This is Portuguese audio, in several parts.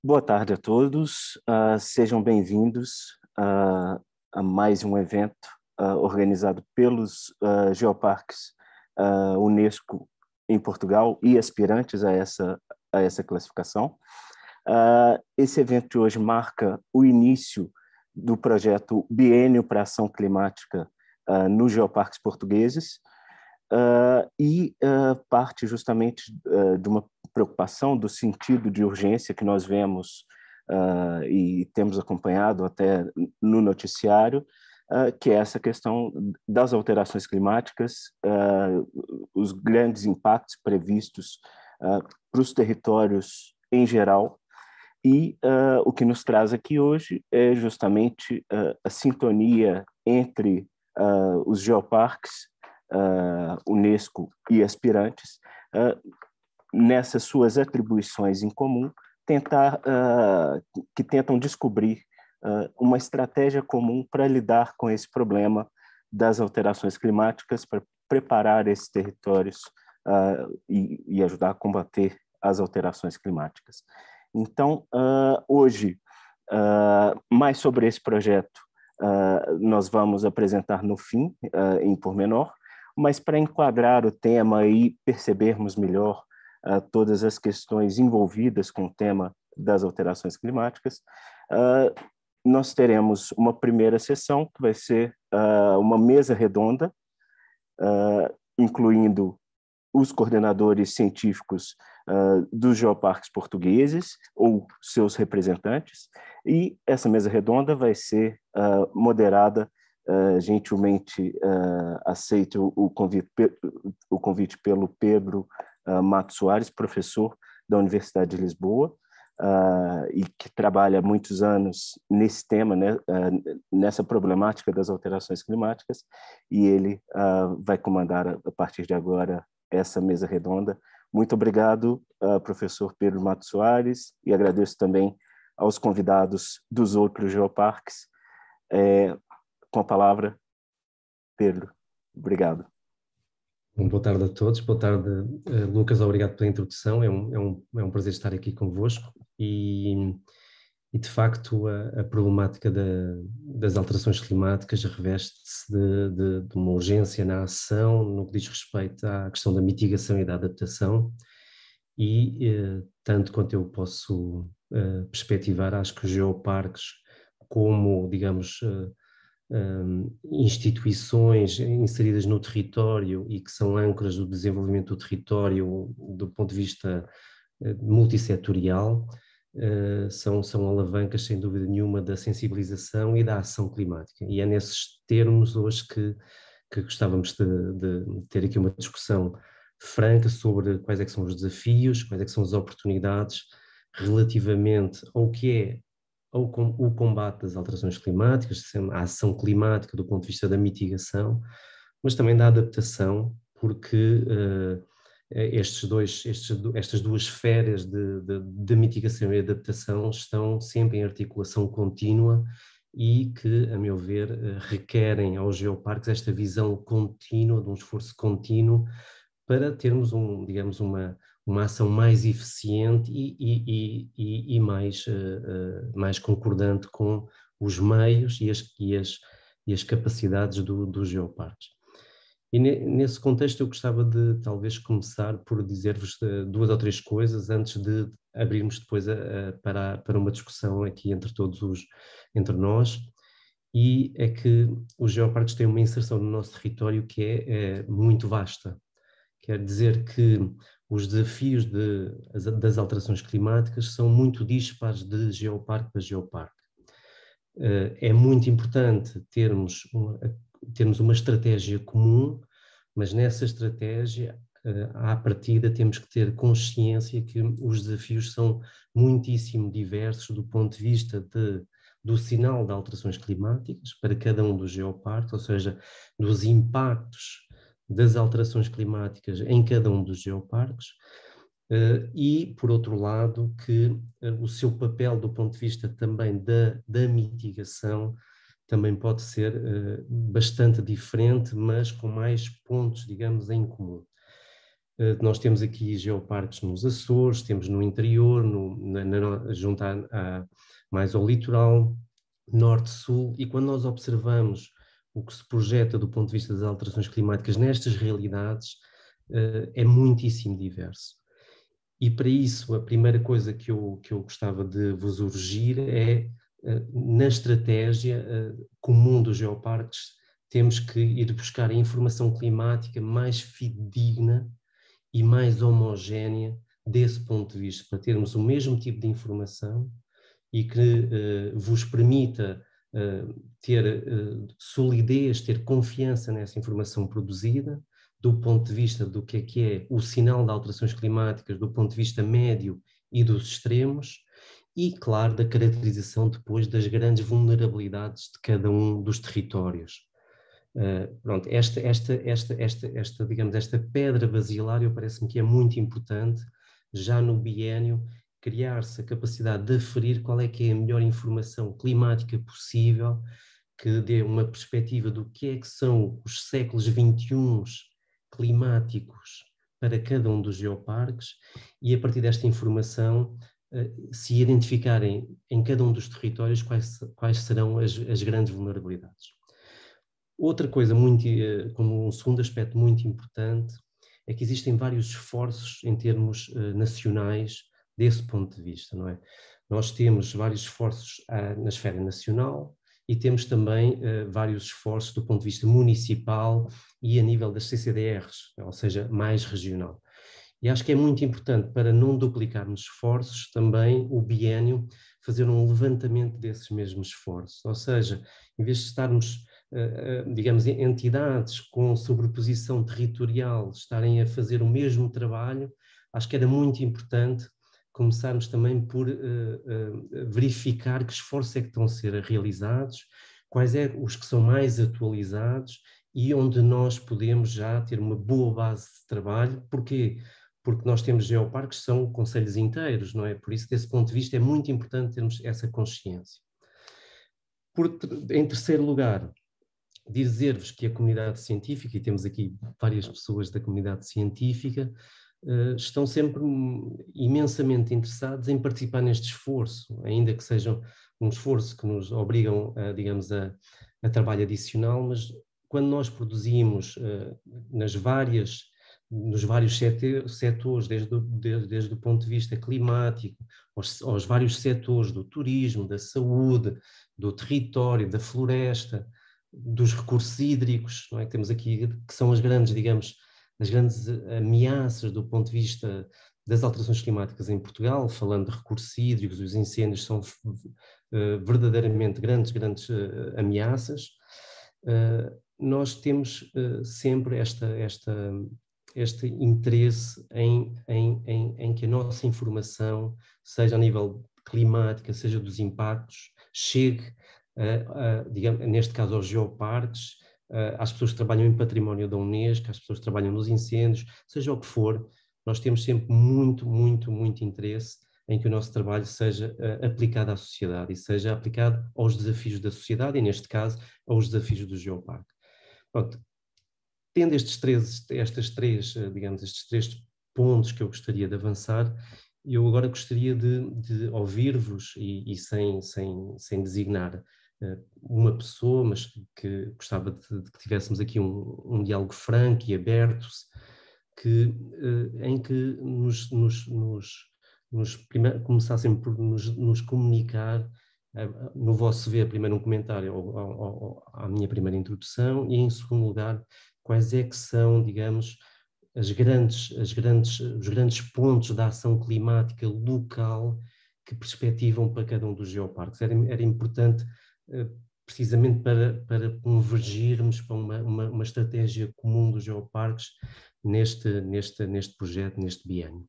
Boa tarde a todos, sejam bem-vindos a mais um evento organizado pelos Geoparques Unesco em Portugal e aspirantes a essa classificação. Esse evento de hoje marca o início do projeto Biênio para Ação Climática nos Geoparques Portugueses e parte justamente de uma preocupação do sentido de urgência que nós vemos e temos acompanhado até no noticiário, que é essa questão das alterações climáticas, os grandes impactos previstos para os territórios em geral, e o que nos traz aqui hoje é justamente a sintonia entre os geoparques, Unesco e aspirantes, nessas suas atribuições em comum, que tentam descobrir uma estratégia comum para lidar com esse problema das alterações climáticas, para preparar esses territórios e ajudar a combater as alterações climáticas. Então, hoje, mais sobre esse projeto, nós vamos apresentar no fim, em pormenor, mas para enquadrar o tema e percebermos melhor todas as questões envolvidas com o tema das alterações climáticas, nós teremos uma primeira sessão, que vai ser uma mesa redonda, incluindo os coordenadores científicos dos geoparques portugueses ou seus representantes, e essa mesa redonda vai ser moderada, gentilmente aceito o convite pelo Pedro Matos Soares, professor da Universidade de Lisboa, e que trabalha há muitos anos nesse tema, né, nessa problemática das alterações climáticas, e ele vai comandar a partir de agora essa mesa redonda. Muito obrigado, professor Pedro Matos Soares, e agradeço também aos convidados dos outros geoparques. Com a palavra, Pedro. Obrigado. Boa tarde a todos, boa tarde, Lucas, obrigado pela introdução, é um prazer estar aqui convosco e de facto a problemática das alterações climáticas reveste-se de uma urgência na ação no que diz respeito à questão da mitigação e da adaptação e tanto quanto eu posso perspectivar, acho que os geoparques como, digamos, instituições inseridas no território e que são âncoras do desenvolvimento do território do ponto de vista multissetorial, são alavancas, sem dúvida nenhuma, da sensibilização e da ação climática. E é nesses termos hoje que gostávamos de ter aqui uma discussão franca sobre quais é que são os desafios, quais é que são as oportunidades relativamente ao que é o combate das alterações climáticas, a ação climática do ponto de vista da mitigação, mas também da adaptação, porque estas duas esferas de mitigação e adaptação estão sempre em articulação contínua e que, a meu ver, requerem aos geoparques esta visão contínua, de um esforço contínuo, para termos digamos, uma ação mais eficiente e mais concordante com os meios e as capacidades dos geoparques. E nesse contexto eu gostava de talvez começar por dizer-vos duas ou três coisas antes de abrirmos depois para uma discussão aqui entre nós, e é que os geoparques têm uma inserção no nosso território que é muito vasta. Quer dizer que os desafios das alterações climáticas são muito dispares de geoparque para geoparque. É muito importante termos uma estratégia comum, mas nessa estratégia, à partida, temos que ter consciência que os desafios são muitíssimo diversos do ponto de vista do sinal de alterações climáticas para cada um dos geoparques, ou seja, dos impactos das alterações climáticas em cada um dos geoparques, e, por outro lado, que o seu papel do ponto de vista também da mitigação também pode ser bastante diferente, mas com mais pontos, digamos, em comum. Nós temos aqui geoparques nos Açores, temos no interior, junto mais ao litoral, norte-sul, e quando nós observamos o que se projeta do ponto de vista das alterações climáticas nestas realidades, é muitíssimo diverso. E para isso, a primeira coisa que eu gostava de vos urgir é, na estratégia comum dos geoparques, temos que ir buscar a informação climática mais fidedigna e mais homogénea desse ponto de vista, para termos o mesmo tipo de informação e que vos permita ter solidez, ter confiança nessa informação produzida, do ponto de vista do que é o sinal de alterações climáticas, do ponto de vista médio e dos extremos, e, claro, da caracterização depois das grandes vulnerabilidades de cada um dos territórios. Pronto, digamos, esta pedra basilar, parece-me que é muito importante, já no biénio, criar-se a capacidade de aferir qual é que é a melhor informação climática possível, que dê uma perspectiva do que é que são os séculos XXI climáticos para cada um dos geoparques, e a partir desta informação se identificarem em cada um dos territórios quais serão as grandes vulnerabilidades. Outra coisa, como um segundo aspecto muito importante, é que existem vários esforços em termos nacionais desse ponto de vista, não é? Nós temos vários esforços na esfera nacional e temos também vários esforços do ponto de vista municipal e a nível das CCDRs, ou seja, mais regional. E acho que é muito importante, para não duplicarmos esforços, também o biénio fazer um levantamento desses mesmos esforços, ou seja, em vez de estarmos, digamos, entidades com sobreposição territorial estarem a fazer o mesmo trabalho, acho que era muito importante começarmos também por verificar que esforços é que estão a ser realizados, quais é os que são mais atualizados e onde nós podemos já ter uma boa base de trabalho. Porquê? Porque nós temos geoparques que são concelhos inteiros, não é? Por isso, desse ponto de vista, é muito importante termos essa consciência. Em terceiro lugar, dizer-vos que a comunidade científica, e temos aqui várias pessoas da comunidade científica, estão sempre imensamente interessados em participar neste esforço, ainda que seja um esforço que nos obrigam, digamos, a trabalho adicional, mas quando nós produzimos nos vários setores, desde o ponto de vista climático, aos vários setores do turismo, da saúde, do território, da floresta, dos recursos hídricos, não é? Temos aqui que são as grandes, digamos, as grandes ameaças do ponto de vista das alterações climáticas em Portugal, falando de recursos hídricos, os incêndios são verdadeiramente grandes ameaças. Nós temos sempre este interesse em que a nossa informação, seja a nível climática, seja dos impactos, chegue, digamos, neste caso aos geoparques, às pessoas que trabalham em património da Unesco, às pessoas que trabalham nos incêndios, seja o que for, nós temos sempre muito interesse em que o nosso trabalho seja aplicado à sociedade e seja aplicado aos desafios da sociedade e, neste caso, aos desafios do geoparque. Pronto, tendo estes três pontos que eu gostaria de avançar, eu agora gostaria de ouvir-vos e sem designar uma pessoa, mas que gostava de que tivéssemos aqui um diálogo franco e aberto, em que começassem por nos comunicar, no vosso ver, primeiro um comentário à minha primeira introdução e, em segundo lugar, quais é que são, digamos, os grandes pontos da ação climática local que perspectivam para cada um dos geoparques. Era importante, precisamente para convergirmos para uma estratégia comum dos geoparques neste projeto, neste biénio.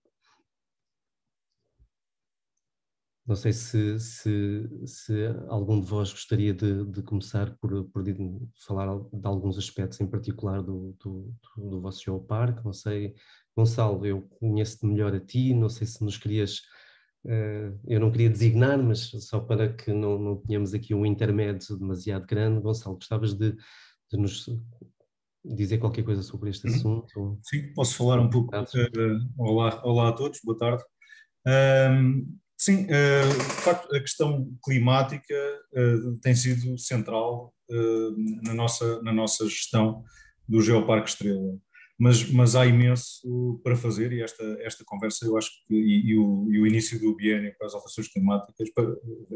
Não sei se algum de vós gostaria de começar por falar de alguns aspectos em particular do vosso geoparque. Não sei, Gonçalo, eu conheço-te melhor a ti, não sei se nos querias... eu não queria designar, mas só para que não tenhamos aqui um intermédio demasiado grande. Gonçalo, gostavas de nos dizer qualquer coisa sobre este assunto? Sim, posso falar um pouco. Olá a todos, boa tarde. Sim, de facto, a questão climática tem sido central na nossa gestão do Geoparque Estrela. Mas há imenso para fazer e esta conversa, eu acho que, e o início do biênio para as alterações climáticas,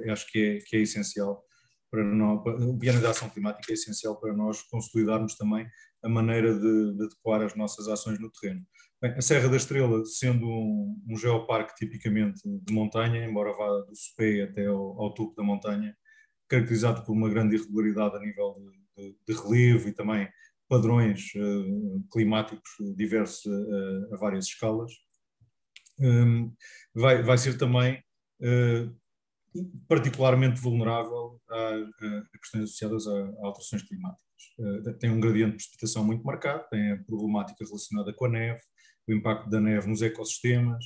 acho que é essencial para nós. O biênio da ação climática é essencial para nós consolidarmos também a maneira de adequar as nossas ações no terreno. Bem, a Serra da Estrela, sendo um geoparque tipicamente de montanha, embora vá do sopé até ao topo da montanha, caracterizado por uma grande irregularidade a nível de relevo e também padrões climáticos diversos a várias escalas, vai ser também particularmente vulnerável a questões associadas a alterações climáticas. Tem um gradiente de precipitação muito marcado, tem a problemática relacionada com a neve, o impacto da neve nos ecossistemas.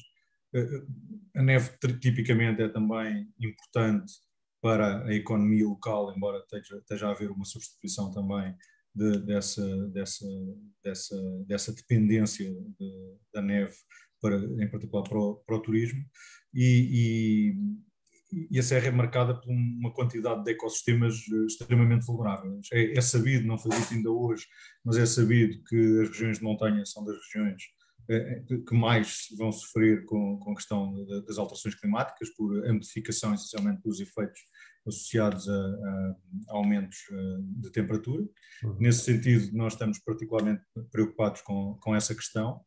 A neve tipicamente é também importante para a economia local, embora esteja a haver uma substituição também dessa dependência da neve, em particular para o turismo, e a Serra é marcada por uma quantidade de ecossistemas extremamente vulneráveis. É sabido, não foi dito ainda hoje, mas é sabido que as regiões de montanha são das regiões que mais vão sofrer com a questão das alterações climáticas, por amplificação essencialmente dos efeitos associados a aumentos de temperatura. Nesse sentido, nós estamos particularmente preocupados com essa questão.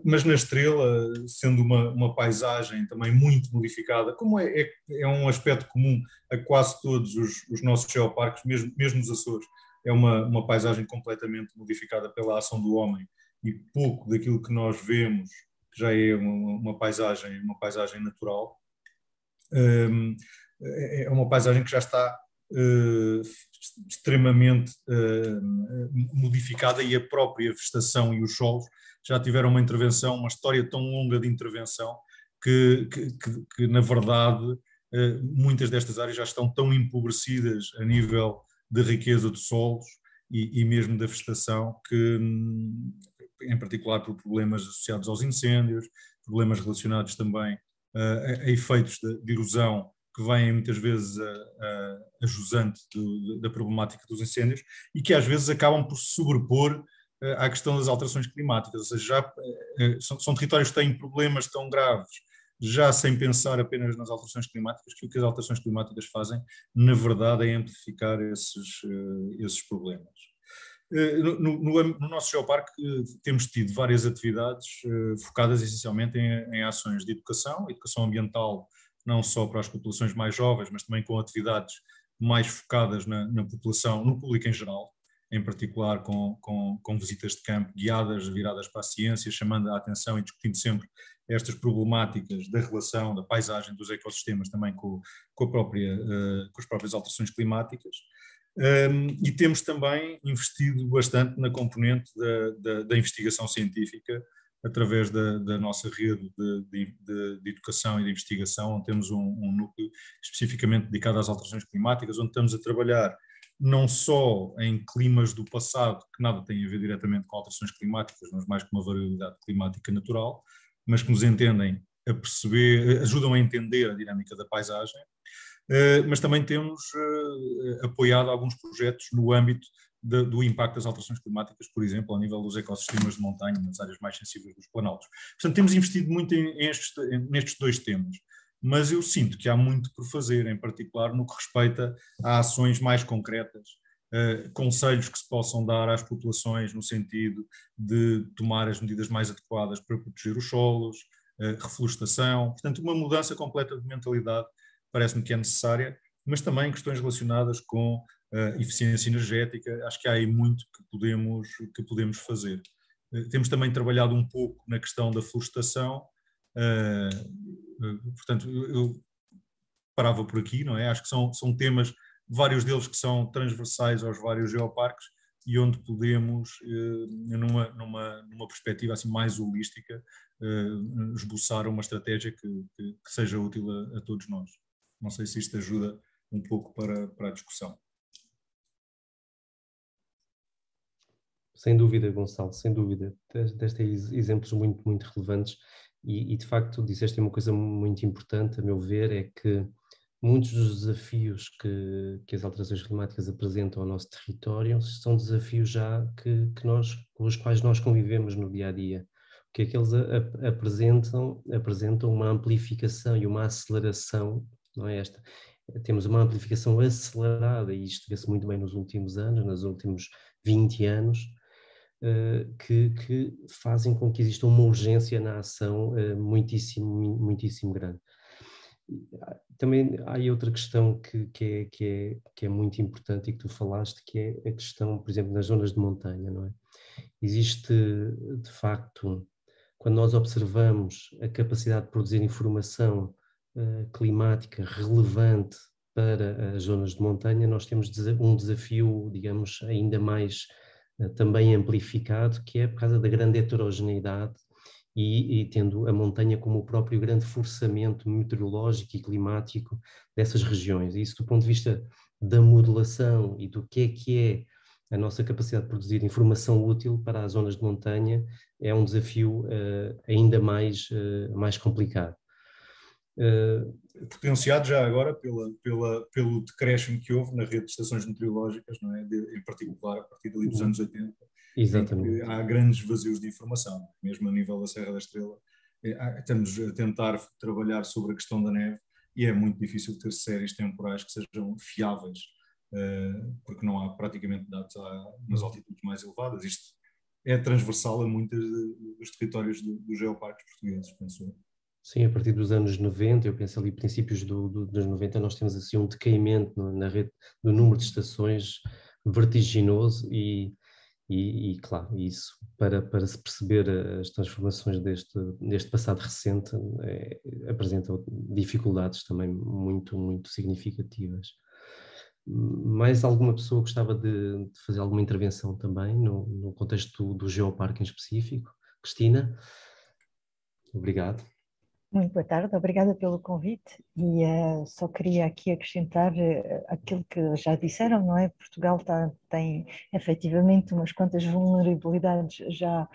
Mas na Estrela, sendo uma paisagem também muito modificada, como é um aspecto comum a quase todos os nossos geoparques, mesmo os Açores, é uma paisagem completamente modificada pela ação do homem, e pouco daquilo que nós vemos já é uma paisagem natural. É uma paisagem que já está extremamente modificada, e a própria vegetação e os solos já tiveram uma intervenção, uma história tão longa de intervenção que na verdade, muitas destas áreas já estão tão empobrecidas a nível de riqueza de solos e mesmo da vegetação, que, em particular por problemas associados aos incêndios, problemas relacionados também a efeitos de erosão, que vêm muitas vezes a jusante da problemática dos incêndios, e que às vezes acabam por se sobrepor à questão das alterações climáticas, ou seja, são territórios que têm problemas tão graves, já sem pensar apenas nas alterações climáticas, que o que as alterações climáticas fazem, na verdade, é amplificar esses problemas. No nosso geoparque temos tido várias atividades focadas essencialmente em ações de educação ambiental, não só para as populações mais jovens, mas também com atividades mais focadas na população, no público em geral, em particular com visitas de campo guiadas, viradas para a ciência, chamando a atenção e discutindo sempre estas problemáticas da relação, da paisagem, dos ecossistemas, também com as próprias alterações climáticas. E temos também investido bastante na componente da investigação científica, através da nossa rede de educação e de investigação, onde temos um núcleo especificamente dedicado às alterações climáticas, onde estamos a trabalhar não só em climas do passado, que nada têm a ver diretamente com alterações climáticas, mas mais com uma variabilidade climática natural, mas que nos a perceber, ajudam a entender a dinâmica da paisagem. Mas também temos apoiado alguns projetos no âmbito do impacto das alterações climáticas, por exemplo, ao nível dos ecossistemas de montanha, nas áreas mais sensíveis dos planaltos. Portanto, temos investido muito nestes dois temas, mas eu sinto que há muito por fazer, em particular no que respeita a ações mais concretas, conselhos que se possam dar às populações no sentido de tomar as medidas mais adequadas para proteger os solos, reflorestação, portanto, uma mudança completa de mentalidade parece-me que é necessária, mas também questões relacionadas com eficiência energética. Acho que há aí muito que podemos fazer. Temos também trabalhado um pouco na questão da florestação, portanto, eu parava por aqui, não é? Acho que são temas, vários deles que são transversais aos vários geoparques, e onde podemos, numa perspectiva assim mais holística, esboçar uma estratégia que seja útil a todos nós. Não sei se isto ajuda um pouco para a discussão. Sem dúvida, Gonçalo, sem dúvida. Deste exemplos muito, muito relevantes e de facto disseste uma coisa muito importante, a meu ver, é que muitos dos desafios que as alterações climáticas apresentam ao nosso território são desafios já com os quais nós convivemos no dia a dia. O que é que eles apresentam uma amplificação e uma aceleração, não é esta? Temos uma amplificação acelerada, e isto vê-se muito bem nos últimos anos, nos últimos 20 anos, que fazem com que exista uma urgência na ação muitíssimo, muitíssimo grande. Também há aí outra questão que é muito importante e que tu falaste, que é a questão, por exemplo, nas zonas de montanha, não é? Existe, de facto, quando nós observamos a capacidade de produzir informação climática relevante para as zonas de montanha, nós temos um desafio, digamos, ainda mais também amplificado, que é por causa da grande heterogeneidade e tendo a montanha como o próprio grande forçamento meteorológico e climático dessas regiões. E isso, do ponto de vista da modelação e do que é a nossa capacidade de produzir informação útil para as zonas de montanha, é um desafio ainda mais complicado. Potenciado já agora pelo decréscimo que houve na rede de estações meteorológicas, não é? Em particular a partir dali dos anos 80, Exatamente. em que há grandes vazios de informação, mesmo a nível da Serra da Estrela. Estamos a tentar trabalhar sobre a questão da neve e é muito difícil ter séries temporais que sejam fiáveis, porque não há praticamente dados nas altitudes mais elevadas. Isto é transversal a muitos dos territórios dos geoparques portugueses, penso eu. Sim, a partir dos anos 90, eu penso ali princípios dos 90, nós temos assim um decaimento na rede do número de estações vertiginoso e claro, isso para se perceber as transformações deste passado recente apresenta dificuldades também muito, muito significativas. Mais alguma pessoa gostava de fazer alguma intervenção também no contexto do geoparque em específico? Cristina? Obrigado. Muito boa tarde, obrigada pelo convite e só queria aqui acrescentar aquilo que já disseram, não é? Portugal tem efetivamente umas quantas vulnerabilidades já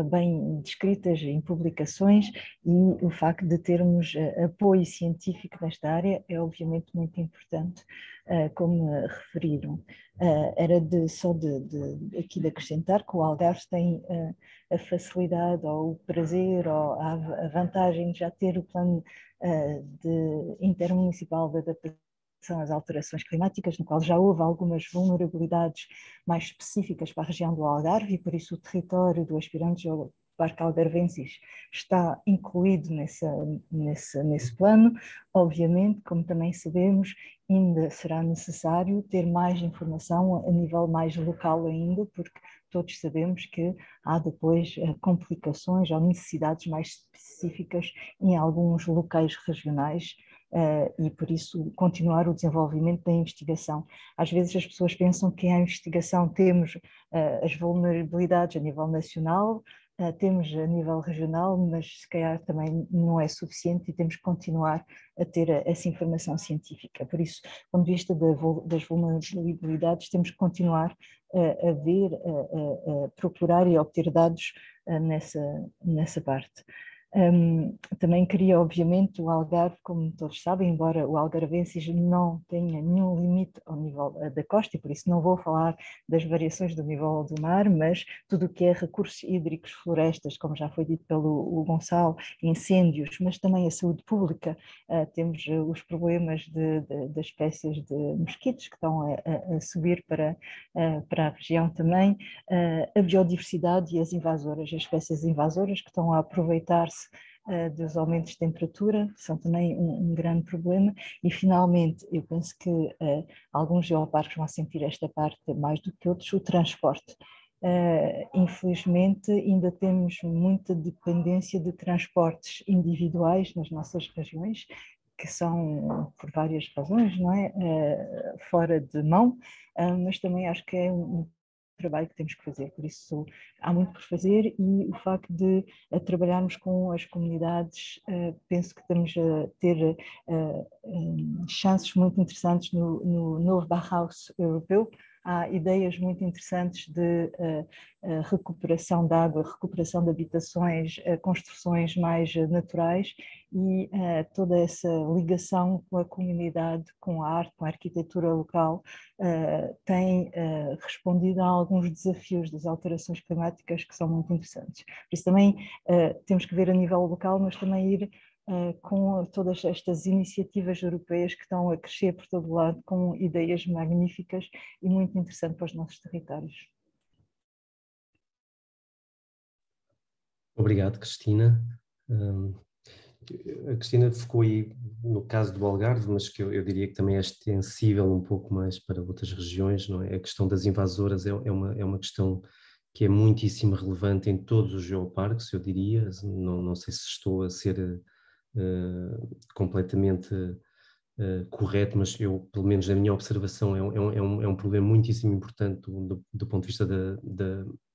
bem descritas em publicações e o facto de termos apoio científico nesta área é obviamente muito importante, como referiram. Era aqui de acrescentar que o Algarve tem a facilidade ou o prazer ou a vantagem de já ter o plano intermunicipal de adaptação às alterações climáticas, no qual já houve algumas vulnerabilidades mais específicas para a região do Algarve e por isso o território do aspirante Geoparque Algarvensis está incluído nesse plano. Obviamente, como também sabemos, ainda será necessário ter mais informação a nível mais local ainda, porque todos sabemos que há depois complicações ou necessidades mais específicas em alguns locais regionais e por isso continuar o desenvolvimento da investigação. Às vezes as pessoas pensam que a investigação temos as vulnerabilidades a nível nacional, temos a nível regional, mas se calhar também não é suficiente e temos que continuar a ter essa informação científica. Por isso, do ponto de vista das vulnerabilidades, temos que continuar a ver, a procurar e a obter dados nessa parte. Também queria, obviamente, o Algarve, como todos sabem, embora o Algarvensis não tenha nenhum limite ao nível da costa, e por isso não vou falar das variações do nível do mar, mas tudo o que é recursos hídricos, florestas, como já foi dito pelo Gonçalo, incêndios, mas também a saúde pública. Temos os problemas das espécies de mosquitos que estão a subir para a região também, a biodiversidade e as invasoras, as espécies invasoras que estão a aproveitar-se dos aumentos de temperatura, são também um grande problema e finalmente eu penso que alguns geoparques vão sentir esta parte mais do que outros, o transporte. Infelizmente ainda temos muita dependência de transportes individuais nas nossas regiões, que são por várias razões, não é? Fora de mão, mas também acho que é um trabalho que temos que fazer, por isso há muito por fazer e o facto de trabalharmos com as comunidades, penso que estamos a ter chances muito interessantes no novo Bauhaus europeu, há ideias muito interessantes de recuperação de água, recuperação de habitações, construções mais naturais e toda essa ligação com a comunidade, com a arte, com a arquitetura local, tem respondido a alguns desafios das alterações climáticas que são muito interessantes. Por isso também temos que ver a nível local, mas também ir com todas estas iniciativas europeias que estão a crescer por todo lado, com ideias magníficas e muito interessantes para os nossos territórios. Obrigado, Cristina. A Cristina focou aí no caso do Algarve, mas que eu diria que também é extensível um pouco mais para outras regiões, não é? A questão das invasoras é uma questão que é muitíssimo relevante em todos os geoparques, eu diria. Não sei se estou a ser completamente correto, mas eu, pelo menos na minha observação, é um problema muitíssimo importante do ponto de vista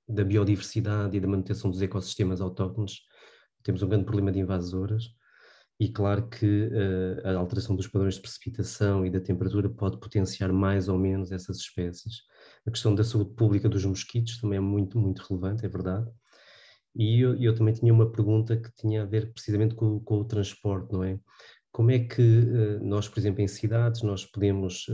da biodiversidade e da manutenção dos ecossistemas autóctones. Temos um grande problema de invasoras e claro que a alteração dos padrões de precipitação e da temperatura pode potenciar mais ou menos essas espécies. A questão da saúde pública dos mosquitos também é muito, muito relevante, é verdade. E eu também tinha uma pergunta que tinha a ver precisamente com o transporte, não é? Como é que nós, por exemplo, em cidades, nós podemos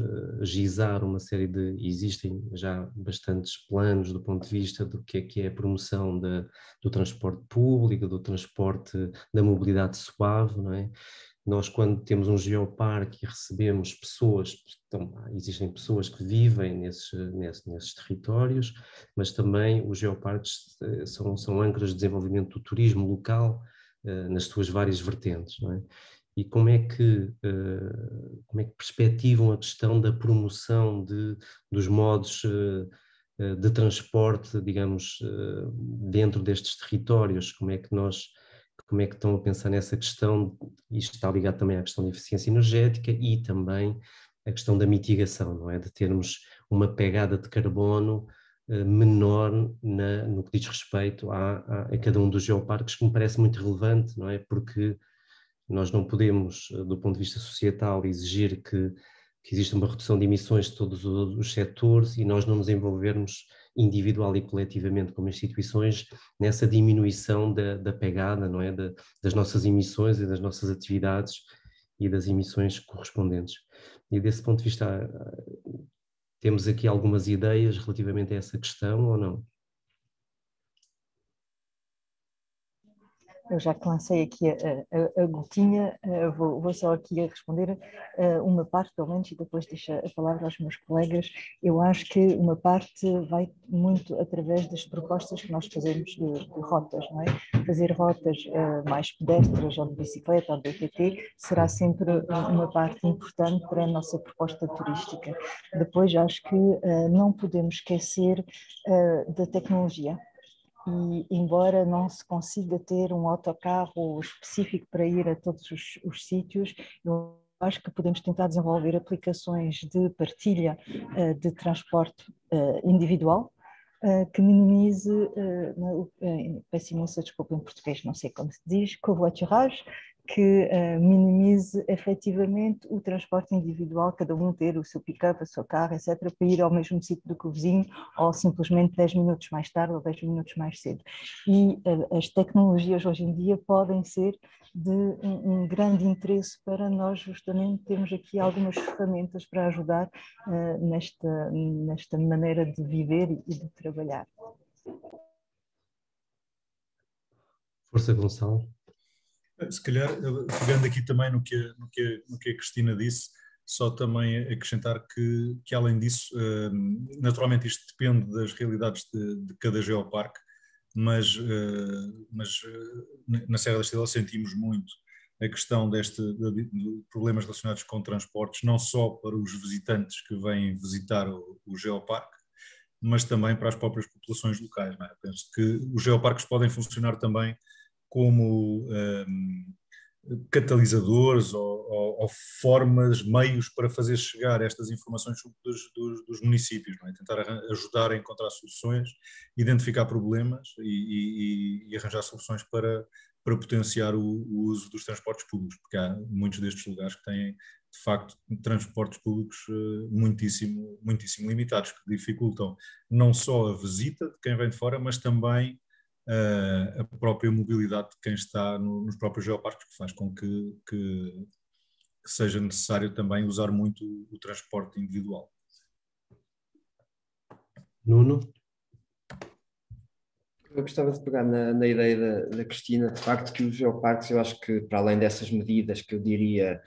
gizar uma série de... Existem já bastantes planos do ponto de vista do que é a promoção do transporte público, do transporte, da mobilidade suave, não é? Nós, quando temos um geoparque e recebemos pessoas, então, existem pessoas que vivem nesses territórios, mas também os geoparques são âncoras de desenvolvimento do turismo local nas suas várias vertentes, não é? E como é que perspectivam a questão da promoção dos modos de transporte, digamos, dentro destes territórios? Como é que estão a pensar nessa questão? Isto está ligado também à questão da eficiência energética e também a questão da mitigação, não é? De termos uma pegada de carbono menor no que diz respeito a cada um dos geoparques, que me parece muito relevante, não é? Porque nós não podemos, do ponto de vista societal, exigir que exista uma redução de emissões de todos os setores e nós não nos envolvermos individual e coletivamente como instituições nessa diminuição da pegada, não é? Das nossas emissões e das nossas atividades e das emissões correspondentes. E desse ponto de vista, temos aqui algumas ideias relativamente a essa questão ou não? Eu já que lancei aqui a gotinha, vou só aqui a responder uma parte, pelo menos, e depois deixo a palavra aos meus colegas. Eu acho que uma parte vai muito através das propostas que nós fazemos de rotas, não é? Fazer rotas mais pedestres, ou de bicicleta, ou de BTT, será sempre uma parte importante para a nossa proposta turística. Depois, acho que não podemos esquecer da tecnologia. E embora não se consiga ter um autocarro específico para ir a todos os sítios, eu acho que podemos tentar desenvolver aplicações de partilha de transporte individual que minimize, peço imensa desculpa em português, não sei como se diz, covoiturage, que minimize efetivamente o transporte individual, cada um ter o seu pick-up, o seu carro, etc., para ir ao mesmo sítio do que o vizinho, ou simplesmente 10 minutos mais tarde ou 10 minutos mais cedo. E as tecnologias hoje em dia podem ser de um grande interesse para nós justamente termos aqui algumas ferramentas para ajudar nesta maneira de viver e de trabalhar. Força, Gonçalo. Se calhar, pegando aqui também no que a Cristina disse, só também acrescentar que além disso, naturalmente isto depende das realidades de cada geoparque, mas na Serra da Estrela sentimos muito a questão de problemas relacionados com transportes, não só para os visitantes que vêm visitar o geoparque, mas também para as próprias populações locais, não é? Penso que os geoparques podem funcionar também como catalisadores ou formas, meios para fazer chegar estas informações dos municípios, não é? Tentar ajudar a encontrar soluções, identificar problemas e arranjar soluções para potenciar o uso dos transportes públicos, porque há muitos destes lugares que têm, de de facto, transportes públicos muitíssimo limitados, que dificultam não só a visita de quem vem de fora, mas também a própria mobilidade de quem está nos próprios geoparques, que faz com que seja necessário também usar muito o transporte individual. Nuno? Eu gostava de pegar na ideia da Cristina, de facto, que os geoparques, eu acho que para além dessas medidas que eu diria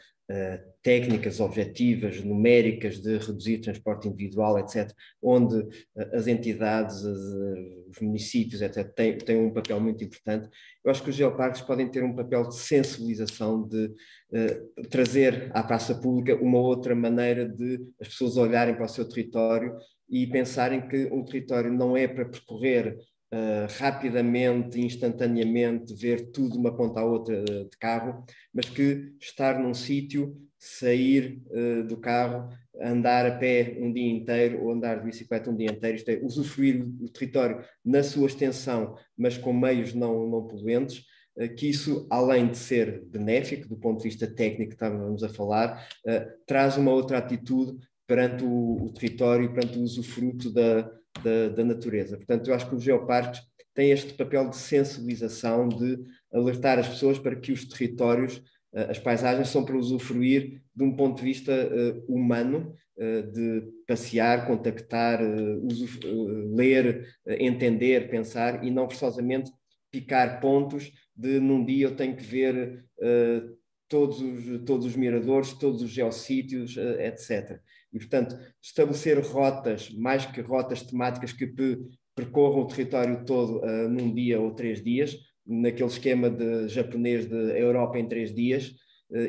técnicas, objetivas, numéricas de reduzir transporte individual, etc., onde as entidades, os municípios, etc., têm um papel muito importante, eu acho que os geoparques podem ter um papel de sensibilização, de trazer à praça pública uma outra maneira de as pessoas olharem para o seu território e pensarem que um território não é para percorrer rapidamente, instantaneamente, ver tudo de uma ponta à outra de carro, mas que estar num sítio, sair do carro, andar a pé um dia inteiro ou andar de bicicleta um dia inteiro, isto é, usufruir o território na sua extensão, mas com meios não poluentes, que isso, além de ser benéfico do ponto de vista técnico que estávamos a falar, traz uma outra atitude perante o território, perante o usufruto da natureza. Portanto, eu acho que os geoparques têm este papel de sensibilização, de alertar as pessoas para que os territórios, as paisagens, são para usufruir de um ponto de vista humano, de passear, contactar, ler, entender, pensar, e não forçosamente picar pontos de num dia eu tenho que ver todos os miradores, todos os geossítios, etc. E, portanto, estabelecer rotas, mais que rotas temáticas que percorram o território todo num dia ou 3 dias, naquele esquema japonês de Europa em 3 dias,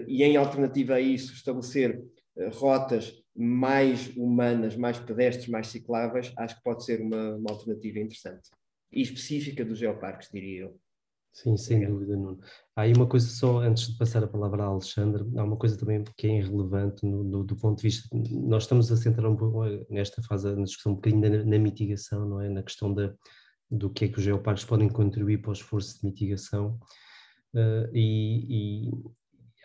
e em alternativa a isso, estabelecer rotas mais humanas, mais pedestres, mais cicláveis, acho que pode ser uma alternativa interessante. E específica dos geoparques, diria eu. Sim, sem dúvida, Nuno. Há aí uma coisa só, antes de passar a palavra à Alexandre, há uma coisa também que é irrelevante do ponto de vista, nós estamos a centrar um pouco nesta fase, na discussão um bocadinho na mitigação, não é? Na questão do que é que os geoparques podem contribuir para o esforço de mitigação, e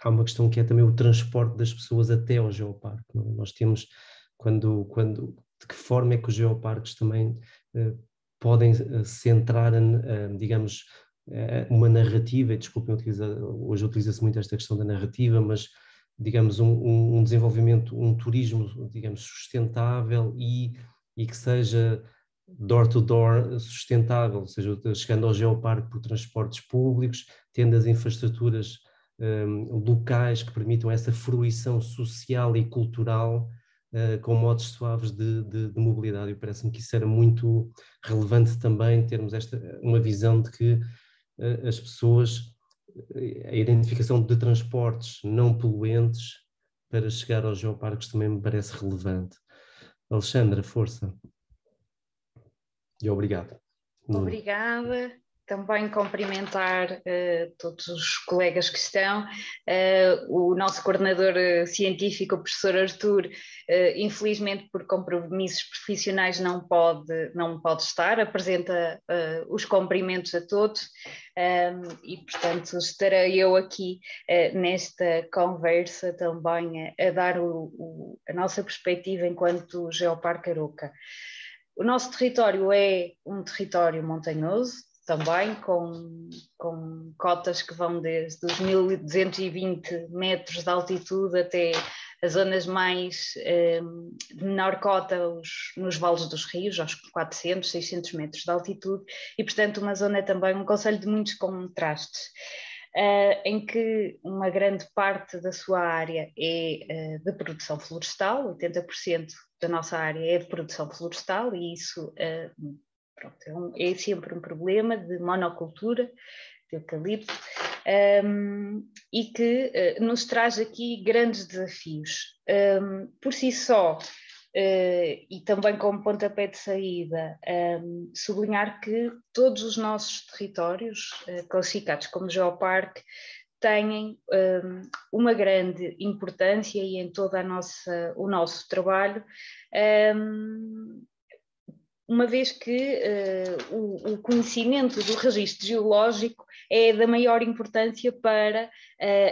há uma questão que é também o transporte das pessoas até ao geoparque, não é? Nós temos, de que forma é que os geoparques também podem centrar, digamos, uma narrativa, e desculpem, hoje utiliza-se muito esta questão da narrativa, mas digamos um desenvolvimento, um turismo, digamos, sustentável e que seja door-to-door sustentável, ou seja, chegando ao geoparque por transportes públicos, tendo as infraestruturas locais que permitam essa fruição social e cultural com modos suaves de mobilidade. E parece-me que isso era muito relevante também, termos uma visão de que as pessoas, a identificação de transportes não poluentes para chegar aos geoparques também me parece relevante. Alexandra, força. E obrigado. Obrigada. Também cumprimentar todos os colegas que estão. O nosso coordenador científico, o professor Artur, infelizmente por compromissos profissionais não pode estar, apresenta os cumprimentos a todos, e portanto estarei eu aqui nesta conversa também a dar a nossa perspectiva enquanto Geoparque Aroca. O nosso território é um território montanhoso, também com cotas que vão desde os 1220 metros de altitude até as zonas mais de menor cota, nos vales dos rios, aos 400, 600 metros de altitude, e portanto uma zona também, um concelho de muitos contrastes, em que uma grande parte da sua área é de produção florestal, 80% da nossa área é de produção florestal, e isso é sempre um problema de monocultura de eucalipto, e que nos traz aqui grandes desafios. Por si só, e também como pontapé de saída, sublinhar que todos os nossos territórios classificados como geoparque têm uma grande importância, e em todo o nosso trabalho, uma vez que o conhecimento do registro geológico é da maior importância para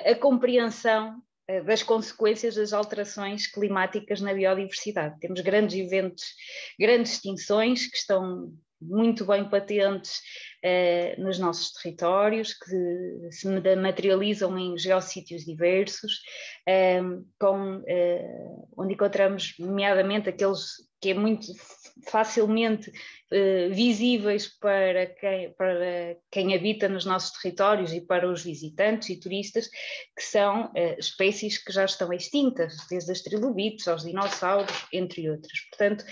a compreensão das consequências das alterações climáticas na biodiversidade. Temos grandes eventos, grandes extinções que estão muito bem patentes nos nossos territórios, que se materializam em geossítios diversos, onde encontramos nomeadamente aqueles que é muito facilmente visíveis para quem habita nos nossos territórios e para os visitantes e turistas, que são espécies que já estão extintas, desde as trilobites aos dinossauros, entre outras. Portanto,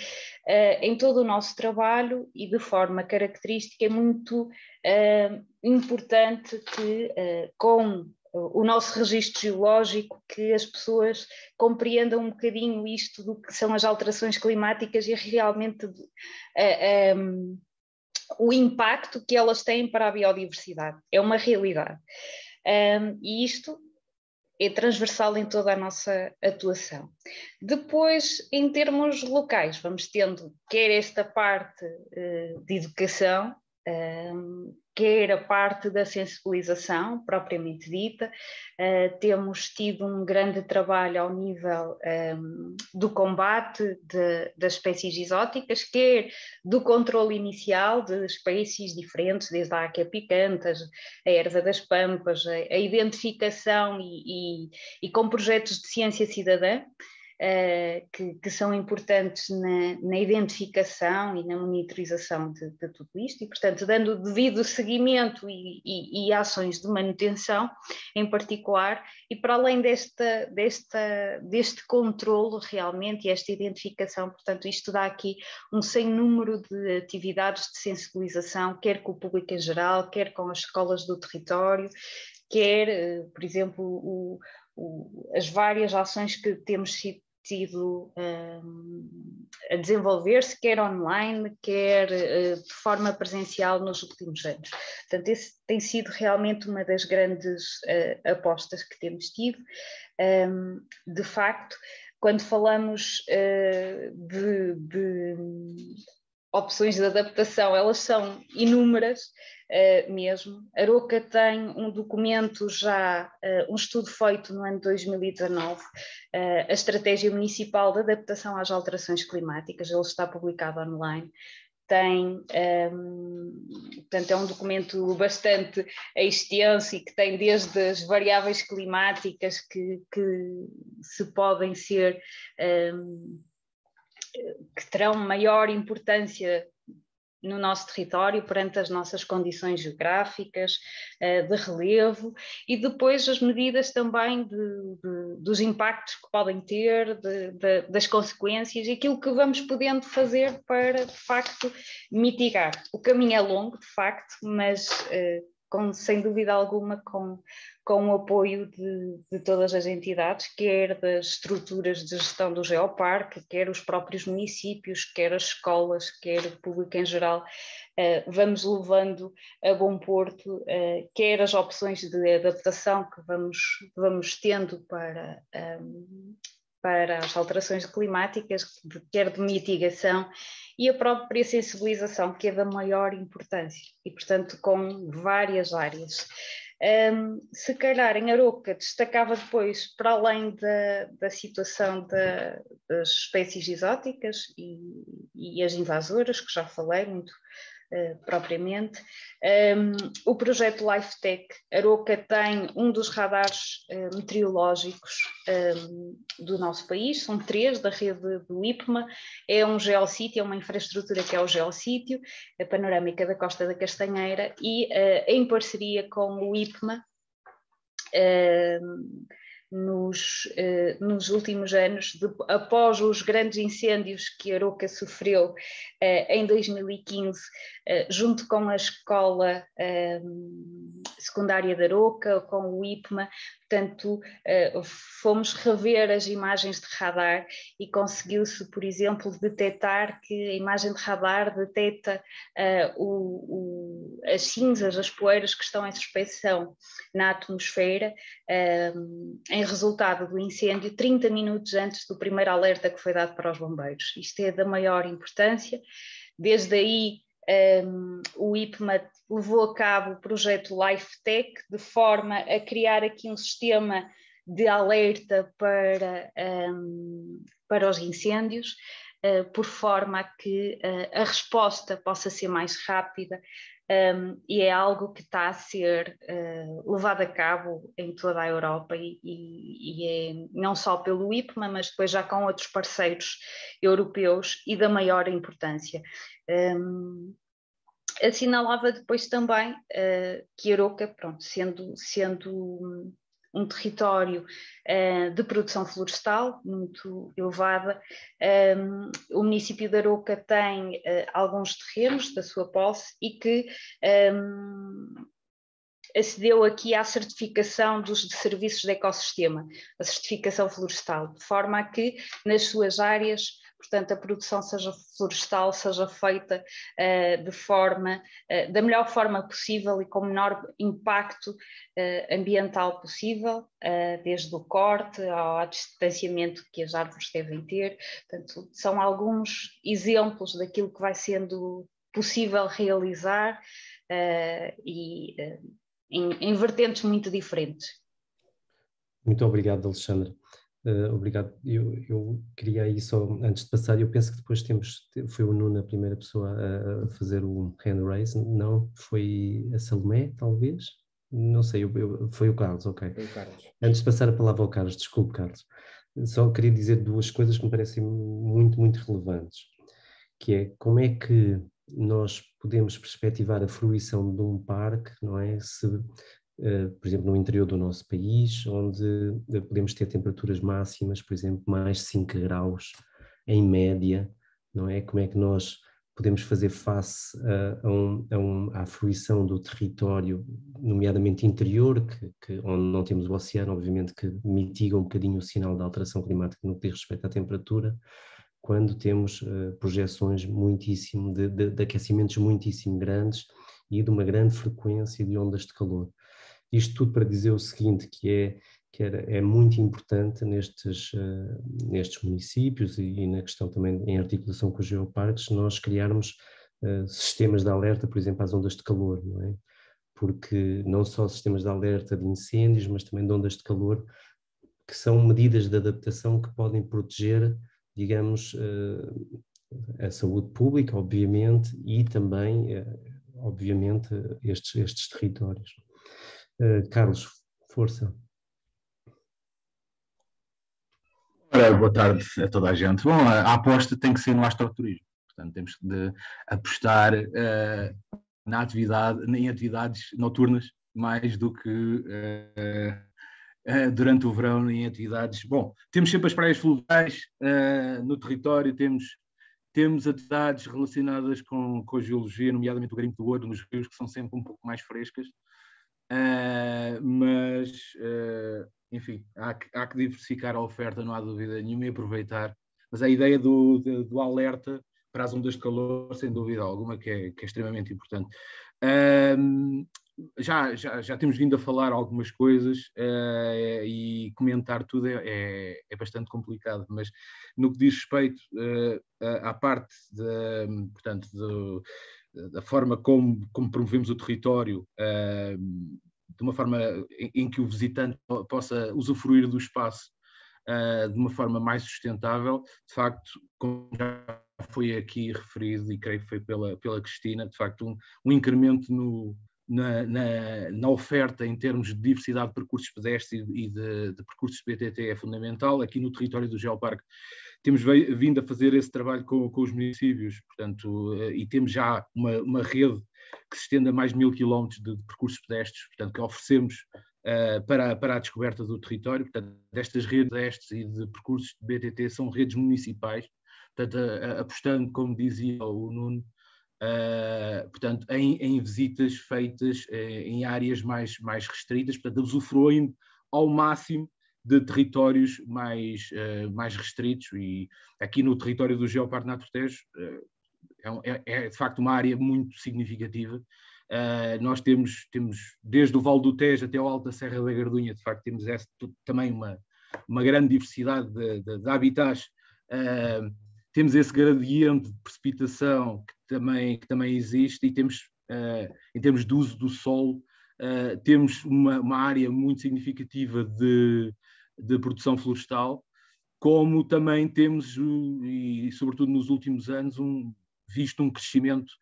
em todo o nosso trabalho e de forma característica, é muito importante que com o nosso registro geológico, que as pessoas compreendam um bocadinho isto do que são as alterações climáticas e realmente o impacto que elas têm para a biodiversidade. É uma realidade. E isto é transversal em toda a nossa atuação. Depois, em termos locais, vamos tendo quer esta parte de educação, quer a parte da sensibilização, propriamente dita. Temos tido um grande trabalho ao nível do combate das espécies exóticas, quer do controle inicial de espécies diferentes, desde a áquia picantas, a erva das pampas, a identificação e com projetos de ciência cidadã, que são importantes na identificação e na monitorização de tudo isto, e portanto dando o devido seguimento e ações de manutenção em particular, e para além deste controlo realmente e esta identificação, portanto isto dá aqui um sem número de atividades de sensibilização, quer com o público em geral, quer com as escolas do território, quer, por exemplo, as várias ações que temos tido a desenvolver-se, quer online, quer de forma presencial nos últimos anos. Portanto, esse tem sido realmente uma das grandes apostas que temos tido. De facto, quando falamos de opções de adaptação, elas são inúmeras mesmo. Aroca tem um documento já, um estudo feito no ano 2019, a Estratégia Municipal de Adaptação às Alterações Climáticas, ele está publicado online. Portanto, é um documento bastante extenso e que tem desde as variáveis climáticas que se podem ser, que terão maior importância no nosso território, perante as nossas condições geográficas, de relevo, e depois as medidas também dos impactos que podem ter, das consequências e aquilo que vamos podendo fazer para, de facto, mitigar. O caminho é longo, de facto, mas sem dúvida alguma com o apoio de todas as entidades, quer das estruturas de gestão do geoparque, quer os próprios municípios, quer as escolas, quer o público em geral, vamos levando a bom porto, quer as opções de adaptação que vamos tendo para as alterações climáticas, quer de mitigação, e a própria sensibilização, que é da maior importância, e portanto com várias áreas. Se calhar em Aroca destacava depois, para além da situação das espécies exóticas e as invasoras, que já falei muito propriamente, o projeto LifeTech. Aroca tem um dos radares meteorológicos do nosso país, são 3 da rede do IPMA, é um geossítio, é uma infraestrutura que é o geossítio, a panorâmica da Costa da Castanheira, e em parceria com o IPMA, nos últimos anos, após os grandes incêndios que Aroca sofreu em 2015, junto com a Escola Secundária de Aroca, com o IPMA, portanto, fomos rever as imagens de radar e conseguiu-se, por exemplo, detectar que a imagem de radar detecta as cinzas, as poeiras que estão em suspensão na atmosfera, em resultado do incêndio, 30 minutos antes do primeiro alerta que foi dado para os bombeiros. Isto é da maior importância. Desde aí, o IPMA levou a cabo o projeto LifeTech, de forma a criar aqui um sistema de alerta para os incêndios, por forma a que a resposta possa ser mais rápida, e é algo que está a ser levado a cabo em toda a Europa e é não só pelo IPMA, mas depois já com outros parceiros europeus e da maior importância. Assinalava depois também que Aroca, pronto, sendo um território de produção florestal muito elevada, o município de Aroca tem alguns terrenos da sua posse e que acedeu aqui à certificação de serviços de ecossistema, a certificação florestal, de forma a que nas suas áreas, portanto, a produção seja florestal, seja feita da melhor forma possível e com o menor impacto ambiental possível, desde o corte ao distanciamento que as árvores devem ter. Portanto, são alguns exemplos daquilo que vai sendo possível realizar em vertentes muito diferentes. Muito obrigado, Alexandra. Obrigado. Eu queria aí só, antes de passar, eu penso que depois foi o Nuno a primeira pessoa a fazer o hand raise, não? Foi a Salomé, talvez? Não sei, foi o Carlos, ok. Foi o Carlos. Antes de passar a palavra ao Carlos, desculpe, Carlos, só queria dizer duas coisas que me parecem muito, muito relevantes, que é como é que nós podemos perspectivar a fruição de um parque, não é? Se, por exemplo, no interior do nosso país, onde podemos ter temperaturas máximas, por exemplo, mais de 5 graus em média, não é? Como é que nós podemos fazer face à fruição do território, nomeadamente interior, onde não temos o oceano, obviamente que mitiga um bocadinho o sinal da alteração climática no que diz respeito à temperatura, quando temos projeções muitíssimo, de aquecimentos muitíssimo grandes e de uma grande frequência de ondas de calor. Isto tudo para dizer o seguinte, que é muito importante nestes municípios e na questão também em articulação com os geoparques, nós criarmos sistemas de alerta, por exemplo, às ondas de calor, não é? Porque não só sistemas de alerta de incêndios, mas também de ondas de calor, que são medidas de adaptação que podem proteger, digamos, a saúde pública, obviamente, e também, obviamente, estes territórios. Carlos, força. Boa tarde a toda a gente. Bom, a aposta tem que ser no astroturismo. Portanto, temos de apostar em atividades noturnas, mais do que durante o verão em atividades. Bom, temos sempre as praias fluviais no território, temos atividades relacionadas com a geologia, nomeadamente o garimpo do ouro nos rios, que são sempre um pouco mais frescas. Enfim, há que diversificar a oferta, não há dúvida nenhuma, e aproveitar. Mas a ideia do alerta para as ondas de calor, sem dúvida alguma, que é extremamente importante. Já temos vindo a falar algumas coisas e comentar tudo é bastante complicado, mas no que diz respeito à parte da forma como promovemos o território, de uma forma em que o visitante possa usufruir do espaço de uma forma mais sustentável, de facto, como já foi aqui referido, e creio que foi pela Cristina, de facto um incremento na oferta em termos de diversidade de percursos pedestres e de percursos BTT é fundamental. Aqui no território do Geoparque temos vindo a fazer esse trabalho com os municípios, portanto, e temos já uma rede que se estende a mais de 1000 km de percursos pedestres, portanto, que oferecemos para a descoberta do território. Portanto, estas redes pedestres e de percursos de BTT são redes municipais, portanto, apostando, como dizia o Nuno, portanto, em visitas feitas em áreas mais restritas, portanto, usufruindo ao máximo de territórios mais restritos. E aqui no território do Geoparque Natur Tejo é de facto uma área muito significativa. Nós temos desde o Vale do Tejo até ao Alto da Serra da Gardunha, de facto temos também uma grande diversidade de habitats. Temos esse gradiente de precipitação que também existe, e temos, em termos de uso do solo, temos uma área muito significativa de produção florestal, como também temos, e sobretudo nos últimos anos, visto um crescimento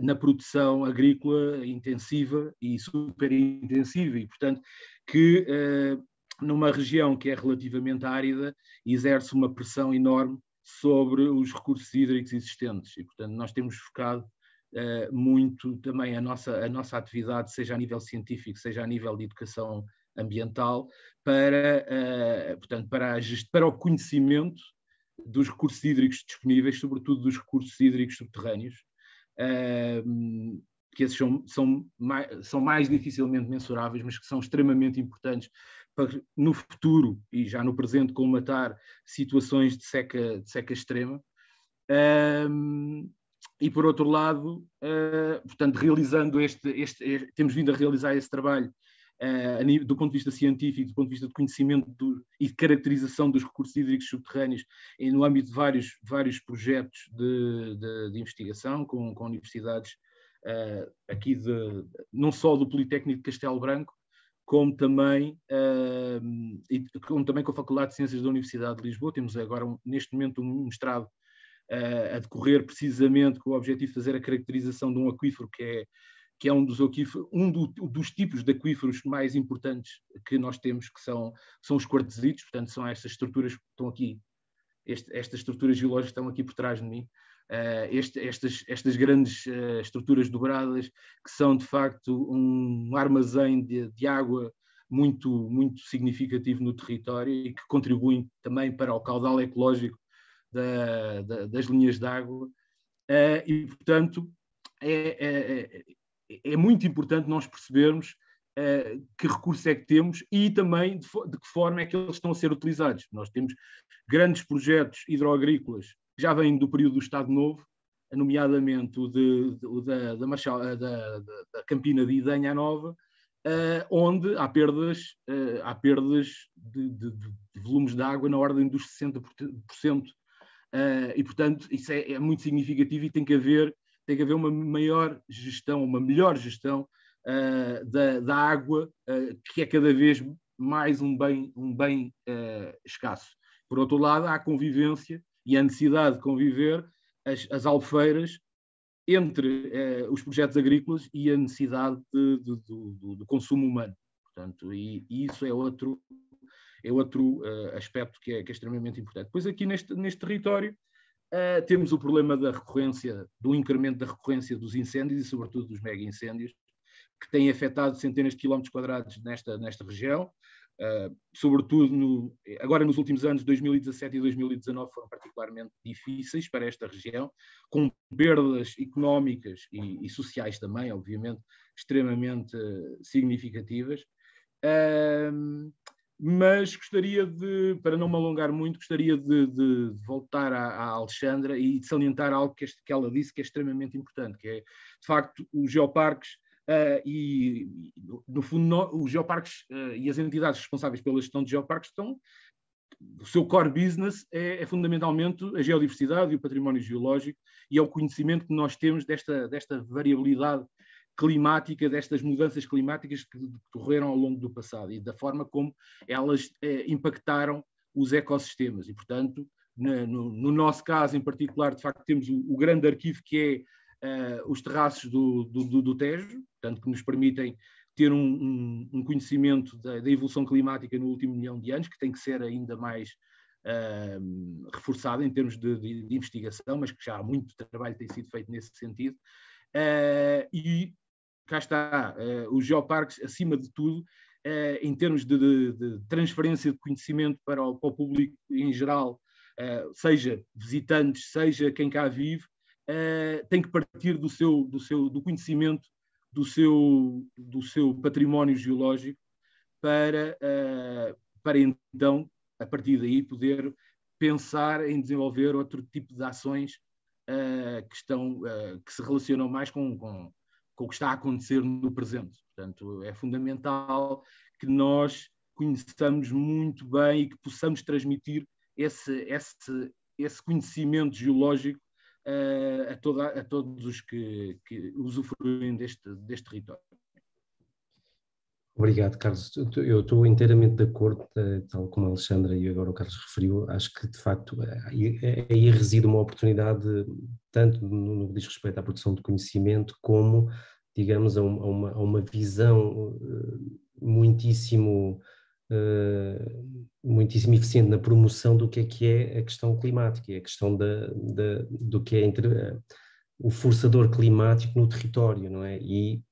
na produção agrícola intensiva e super intensiva, e portanto que numa região que é relativamente árida exerce uma pressão enorme sobre os recursos hídricos existentes, e portanto nós temos focado muito também a nossa atividade, seja a nível científico, seja a nível de educação ambiental, portanto, para o conhecimento dos recursos hídricos disponíveis, sobretudo dos recursos hídricos subterrâneos, que esses são mais dificilmente mensuráveis, mas que são extremamente importantes para, no futuro e já no presente, colmatar situações de seca extrema. E, por outro lado, portanto, temos vindo a realizar esse trabalho do ponto de vista científico, do ponto de vista de conhecimento e de caracterização dos recursos hídricos subterrâneos no âmbito de vários projetos de investigação com universidades aqui não só do Politécnico de Castelo Branco, como também com a Faculdade de Ciências da Universidade de Lisboa. Temos agora, neste momento, um mestrado a decorrer precisamente com o objetivo de fazer a caracterização de um aquífero que é um dos tipos de aquíferos mais importantes que nós temos, que são os quartzitos. Portanto, são estas estruturas que estão aqui, estas estruturas geológicas que estão aqui por trás de mim, estas grandes estruturas dobradas, que são de facto um armazém de água muito, muito significativo no território e que contribuem também para o caudal ecológico das linhas de água, e portanto é muito importante nós percebermos que recursos é que temos e também de que forma é que eles estão a ser utilizados. Nós temos grandes projetos hidroagrícolas que já vêm do período do Estado Novo, nomeadamente o da Campina de Idanha Nova, onde há perdas de volumes de água na ordem dos 60%. E, portanto, isso é muito significativo e tem que haver uma melhor gestão da água, que é cada vez mais um bem escasso. Por outro lado, há a convivência e a necessidade de conviver as albufeiras entre os projetos agrícolas e a necessidade do consumo humano. Portanto, e isso é outro aspecto que é extremamente importante. Depois, aqui neste território, temos o problema do incremento da recorrência dos incêndios e, sobretudo, dos mega-incêndios, que têm afetado centenas de quilómetros quadrados nesta região. Sobretudo, agora nos últimos anos, 2017 e 2019, foram particularmente difíceis para esta região, com perdas económicas e sociais também, obviamente, extremamente significativas. Mas gostaria para não me alongar muito, gostaria de voltar à Alexandra e de salientar algo que ela disse que é extremamente importante, que é, de facto, os geoparques e, no fundo, os geoparques e as entidades responsáveis pela gestão de geoparques o seu core business é fundamentalmente a geodiversidade e o património geológico, e é o conhecimento que nós temos desta variabilidade climática, destas mudanças climáticas que decorreram ao longo do passado e da forma como elas impactaram os ecossistemas. E, portanto, no nosso caso em particular, de facto, temos o grande arquivo que é os terraços do Tejo, portanto, que nos permitem ter um conhecimento da evolução climática no último milhão de anos, que tem que ser ainda mais reforçado em termos de investigação, mas que já há muito trabalho tem sido feito nesse sentido. E cá está, os geoparques, acima de tudo, em termos de transferência de conhecimento para o público em geral, seja visitantes, seja quem cá vive, tem que partir do conhecimento do seu património geológico para então, a partir daí, poder pensar em desenvolver outro tipo de ações que se relacionam mais com o que está a acontecer no presente. Portanto, é fundamental que nós conheçamos muito bem e que possamos transmitir esse conhecimento geológico a todos os que usufruem deste território. Obrigado, Carlos. Eu estou inteiramente de acordo, tal como a Alexandra e agora o Carlos referiu. Acho que, de facto, aí reside uma oportunidade, tanto no que diz respeito à produção de conhecimento, como, digamos, a uma visão muitíssimo eficiente na promoção do que é a questão climática, e a questão do que é o forçador climático no território, não é? E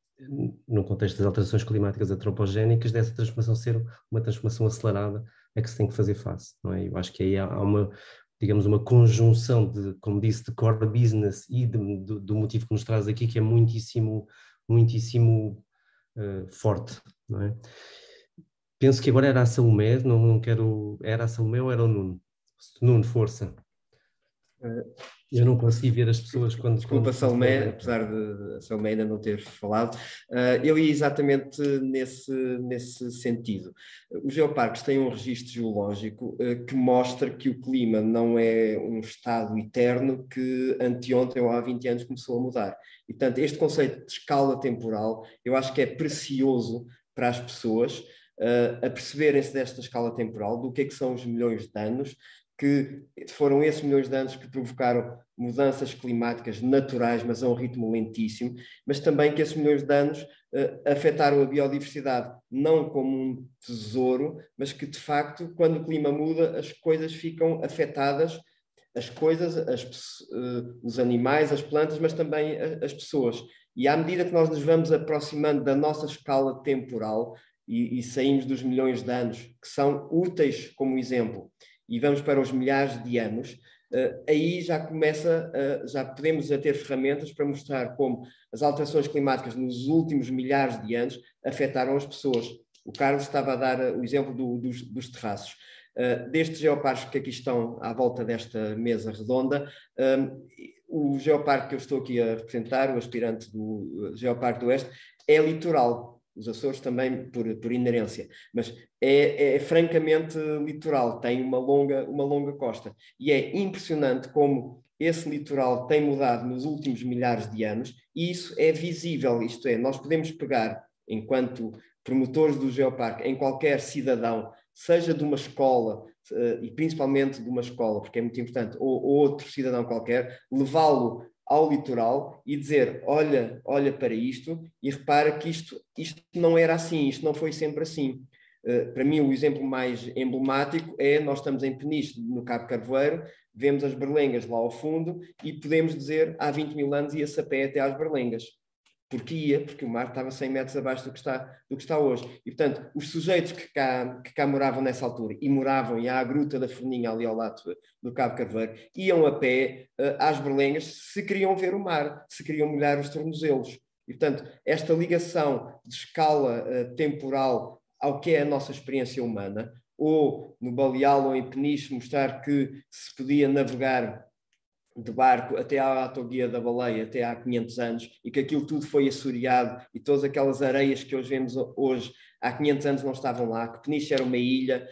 no contexto das alterações climáticas antropogénicas, dessa transformação ser uma transformação acelerada é que se tem que fazer face, não é? Eu acho que aí há uma, digamos, uma conjunção de, como disse, de core business e do motivo que nos traz aqui, que é muitíssimo forte, não é? Penso que agora era a Salomé, não quero... Era a Salomé ou era o Nuno? Nuno, força. Eu não consegui ver as pessoas quando... Desculpa, Salomé, apesar de a Salomé ainda não ter falado. Eu ia exatamente nesse sentido. Os geoparques têm um registro geológico que mostra que o clima não é um estado eterno que anteontem ou há 20 anos começou a mudar. E, portanto, este conceito de escala temporal, eu acho que é precioso para as pessoas a perceberem-se desta escala temporal, do que são os milhões de anos, que foram esses milhões de anos que provocaram mudanças climáticas naturais, mas a um ritmo lentíssimo, mas também que esses milhões de anos afetaram a biodiversidade, não como um tesouro, mas que, de facto, quando o clima muda, as coisas ficam afetadas, as coisas, os animais, as plantas, mas também as pessoas. E à medida que nós nos vamos aproximando da nossa escala temporal e saímos dos milhões de anos, que são úteis como exemplo, e vamos para os milhares de anos, aí já já podemos ter ferramentas para mostrar como as alterações climáticas nos últimos milhares de anos afetaram as pessoas. O Carlos estava a dar o exemplo dos terraços. Destes geoparques que aqui estão à volta desta mesa redonda, o geoparque que eu estou aqui a representar, o aspirante do Geoparque do Oeste, é litoral. Os Açores também por inerência, mas é francamente litoral, tem uma longa costa. E é impressionante como esse litoral tem mudado nos últimos milhares de anos, e isso é visível, isto é, nós podemos pegar, enquanto promotores do geoparque, em qualquer cidadão, seja de uma escola, e principalmente de uma escola, porque é muito importante, ou outro cidadão qualquer, levá-lo ao litoral e dizer, olha para isto e repara que isto não era assim, isto não foi sempre assim. Para mim, o exemplo mais emblemático é, nós estamos em Peniche, no Cabo Carvoeiro, vemos as berlengas lá ao fundo e podemos dizer, há 20 mil anos ia-se a pé até às berlengas. Porque o mar estava 100 metros abaixo do que está hoje. E, portanto, os sujeitos que cá moravam nessa altura, e à Gruta da Forninha, ali ao lado do Cabo Carvoeiro, iam a pé às berlengas se queriam ver o mar, se queriam molhar os tornozelos. E, portanto, esta ligação de escala temporal ao que é a nossa experiência humana, ou no Baleal ou em Peniche, mostrar que se podia navegar de barco até à autoguia da Baleia, até há 500 anos, e que aquilo tudo foi assoreado, e todas aquelas areias que hoje vemos hoje, há 500 anos não estavam lá, que Peniche era uma ilha,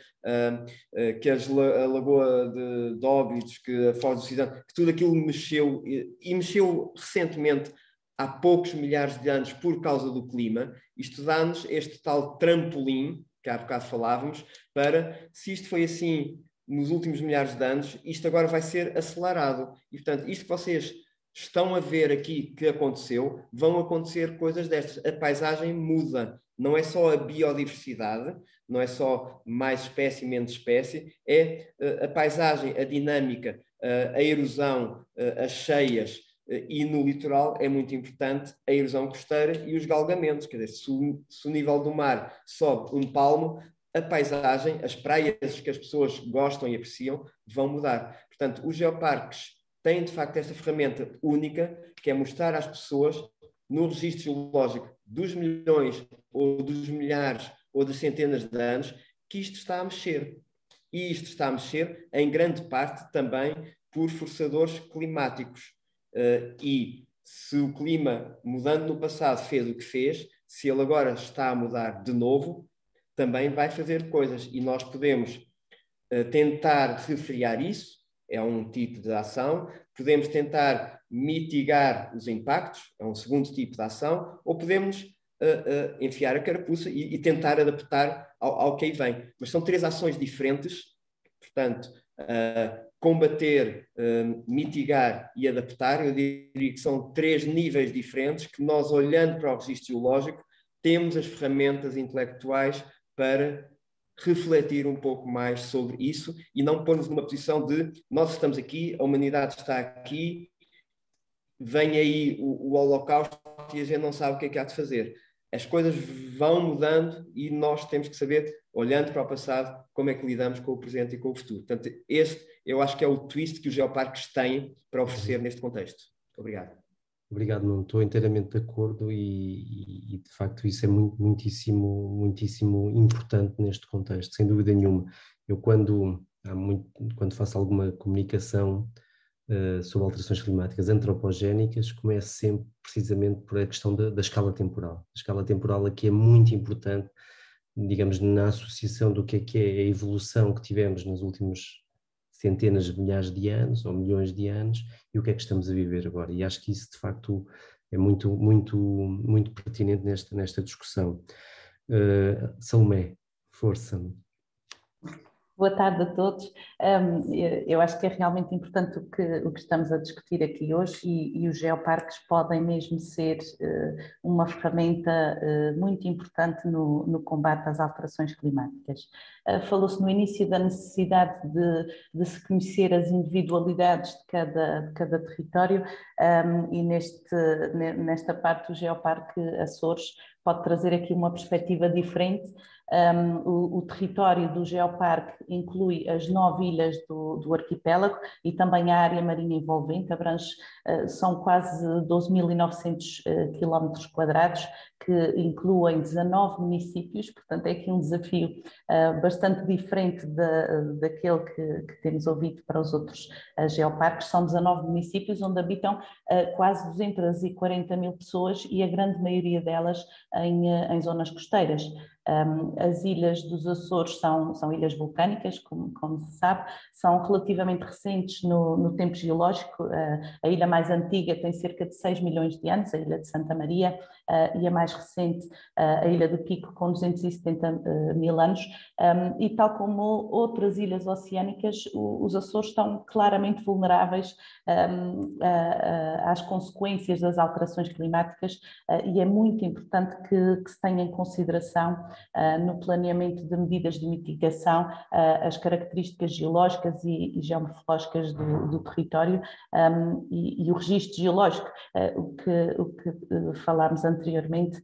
que a Lagoa de Óbidos, que a Foz do Cidadão, que tudo aquilo mexeu, e mexeu recentemente, há poucos milhares de anos, por causa do clima. Isto dá-nos este tal trampolim, que há bocado falávamos, para, se isto foi assim nos últimos milhares de anos, isto agora vai ser acelerado. E, portanto, isto que vocês estão a ver aqui que aconteceu, vão acontecer coisas destas. A paisagem muda. Não é só a biodiversidade, não é só mais espécie, menos espécie, é a paisagem, a dinâmica, a erosão, as cheias, e no litoral é muito importante a erosão costeira e os galgamentos. Quer dizer, se o nível do mar sobe um palmo, a paisagem, as praias que as pessoas gostam e apreciam vão mudar. Portanto, os geoparques têm, de facto, esta ferramenta única, que é mostrar às pessoas, no registro geológico dos milhões, ou dos milhares, ou das centenas de anos, que isto está a mexer. E isto está a mexer, em grande parte, também por forçadores climáticos. E se o clima, mudando no passado, fez o que fez, se ele agora está a mudar de novo, também vai fazer coisas, e nós podemos tentar refriar isso, é um tipo de ação, podemos tentar mitigar os impactos, é um segundo tipo de ação, ou podemos enfiar a carapuça e tentar adaptar ao que aí vem. Mas são 3 ações diferentes, portanto, combater, mitigar e adaptar, eu diria que são 3 níveis diferentes que nós, olhando para o registro geológico, temos as ferramentas intelectuais para refletir um pouco mais sobre isso e não pôr-nos numa posição de nós estamos aqui, a humanidade está aqui, vem aí o Holocausto e a gente não sabe o que é que há de fazer. As coisas vão mudando e nós temos que saber, olhando para o passado, como é que lidamos com o presente e com o futuro. Portanto, este eu acho que é o twist que os geoparques têm para oferecer neste contexto. Obrigado. Obrigado, Nuno. Estou inteiramente de acordo e de facto isso é muitíssimo importante neste contexto, sem dúvida nenhuma. Eu quando faço alguma comunicação sobre alterações climáticas antropogénicas, começo sempre precisamente por a questão da escala temporal. A escala temporal aqui é muito importante, digamos, na associação do que é a evolução que tivemos nos últimos centenas de milhares de anos ou milhões de anos e o que é que estamos a viver agora. E acho que isso, de facto, é muito pertinente nesta discussão. Salomé, força. Boa tarde a todos. Eu acho que é realmente importante o que estamos a discutir aqui hoje e os geoparques podem mesmo ser uma ferramenta muito importante no combate às alterações climáticas. Falou-se no início da necessidade de se conhecer as individualidades de cada território e nesta parte o Geoparque Açores pode trazer aqui uma perspectiva diferente. O território do Geoparque inclui as 9 ilhas do arquipélago e também a área marinha envolvente, são quase 12.900 km², que incluem 19 municípios, portanto é aqui um desafio bastante diferente daquele que temos ouvido para os outros geoparques. São 19 municípios onde habitam quase 240 mil pessoas e a grande maioria delas em zonas costeiras. As ilhas dos Açores são ilhas vulcânicas, como se sabe, são relativamente recentes no tempo geológico. A ilha mais antiga tem cerca de 6 milhões de anos, a ilha de Santa Maria, e a mais recente, a ilha do Pico, com 270 mil anos. E tal como outras ilhas oceânicas, os Açores estão claramente vulneráveis às consequências das alterações climáticas e é muito importante que se tenha em consideração no planeamento de medidas de mitigação as características geológicas e geomorfológicas do território e o registro geológico, o que falámos anteriormente,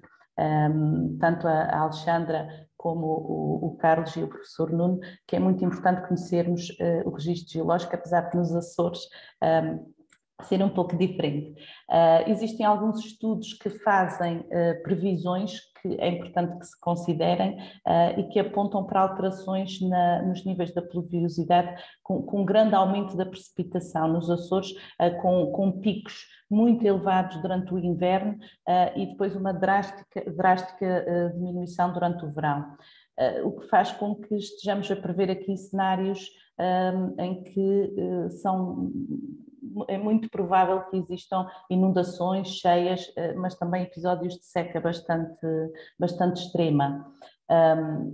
tanto a Alexandra como o Carlos e o professor Nuno, que é muito importante conhecermos o registro geológico, apesar de nos Açores ser um pouco diferente. Existem alguns estudos que fazem previsões que é importante que se considerem e que apontam para alterações nos níveis da pluviosidade, com um grande aumento da precipitação nos Açores, com picos muito elevados durante o inverno e depois uma drástica diminuição durante o verão. O que faz com que estejamos a prever aqui cenários em que é muito provável que existam inundações, cheias, mas também episódios de seca bastante extrema.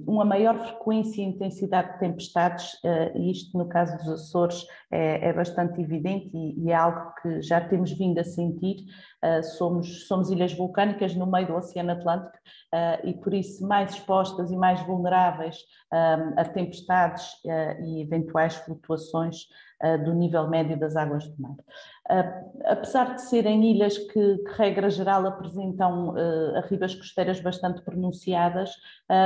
Uma maior frequência e intensidade de tempestades, e isto no caso dos Açores é bastante evidente e é algo que já temos vindo a sentir. Somos ilhas vulcânicas no meio do Oceano Atlântico e por isso mais expostas e mais vulneráveis a tempestades e eventuais flutuações do nível médio das águas do mar. Apesar de serem ilhas que regra geral apresentam arribas costeiras bastante pronunciadas,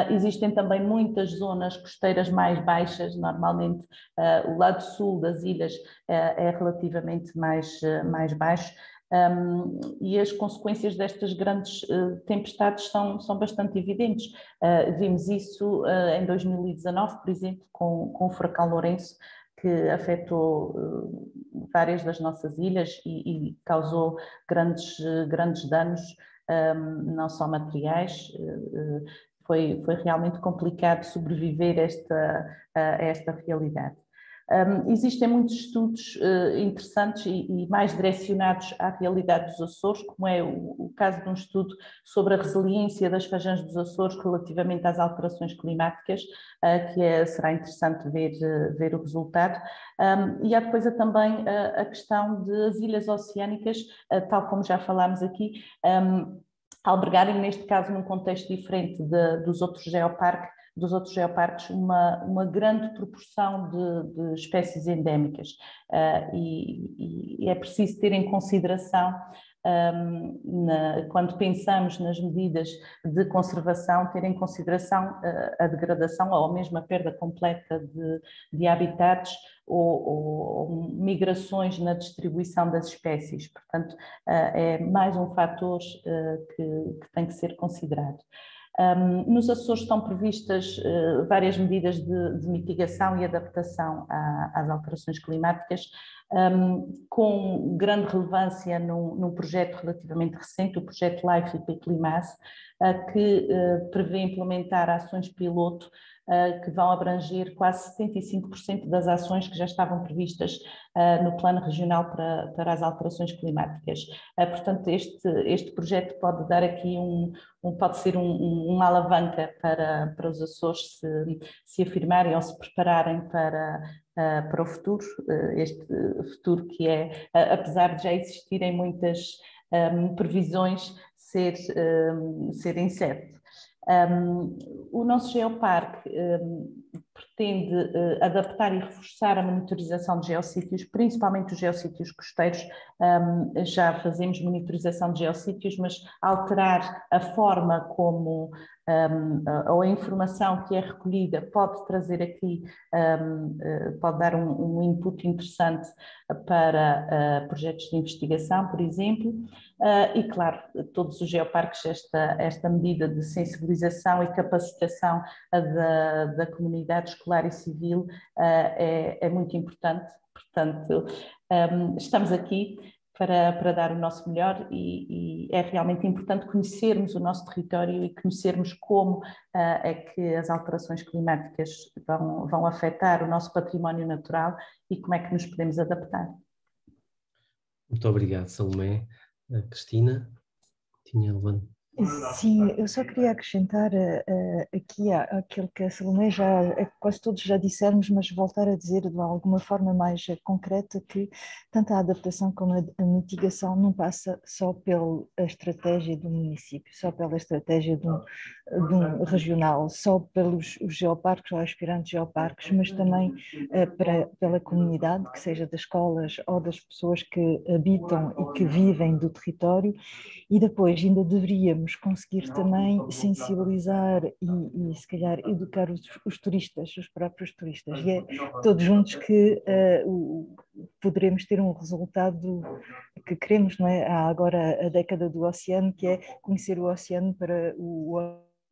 existem também muitas zonas costeiras mais baixas. Normalmente o lado sul das ilhas é relativamente mais baixo. E as consequências destas grandes tempestades são bastante evidentes. Vimos isso em 2019, por exemplo, com o furacão Lourenço, que afetou várias das nossas ilhas e causou grandes danos, não só materiais. Foi realmente complicado sobreviver a esta realidade. Existem muitos estudos interessantes e mais direcionados à realidade dos Açores, como é o caso de um estudo sobre a resiliência das Fajãs dos Açores relativamente às alterações climáticas, que será interessante ver o resultado. E há depois também a questão das ilhas oceânicas, tal como já falámos aqui, albergarem, neste caso, num contexto diferente dos outros geoparques, uma grande proporção de espécies endémicas, e é preciso ter em consideração, quando pensamos nas medidas de conservação, ter em consideração a degradação ou mesmo a perda completa de habitats ou migrações na distribuição das espécies. Portanto, é mais um fator que tem que ser considerado. Nos Açores estão previstas várias medidas de mitigação e adaptação às alterações climáticas, com grande relevância num projeto relativamente recente, o projeto LIFE IP-Climace, que prevê implementar ações piloto que vão abranger quase 75% das ações que já estavam previstas no Plano Regional para as alterações climáticas. Portanto, este projeto pode dar aqui pode ser uma alavanca para os Açores se afirmarem ou se prepararem para o futuro, este futuro que é, apesar de já existirem muitas previsões, ser incerto. O nosso geoparque pretende adaptar e reforçar a monitorização de geossítios, principalmente os geossítios costeiros. Já fazemos monitorização de geossítios, mas alterar a forma como ou a informação que é recolhida pode trazer aqui, pode dar um input interessante para projetos de investigação, por exemplo. E claro, todos os geoparques, esta medida de sensibilização e capacitação da comunidade escolar e civil é muito importante. Portanto, estamos aqui para dar o nosso melhor e é realmente importante conhecermos o nosso território e conhecermos como é que as alterações climáticas vão afetar o nosso património natural e como é que nos podemos adaptar. Muito obrigado, Salomé. Cristina, tinha levantado. Sim, eu só queria acrescentar aqui aquilo que a Salomé quase todos já dissemos, mas voltar a dizer de alguma forma mais concreta que tanto a adaptação como a mitigação não passa só pela estratégia do município, só pela estratégia de um regional, só pelos os geoparques ou aspirantes geoparques, mas também pela comunidade, que seja das escolas ou das pessoas que habitam e que vivem do território, e depois ainda deveríamos conseguir também sensibilizar e se calhar educar os turistas, os próprios turistas, e é todos juntos que poderemos ter um resultado que queremos, não é? Há agora a década do oceano, que é conhecer o oceano para o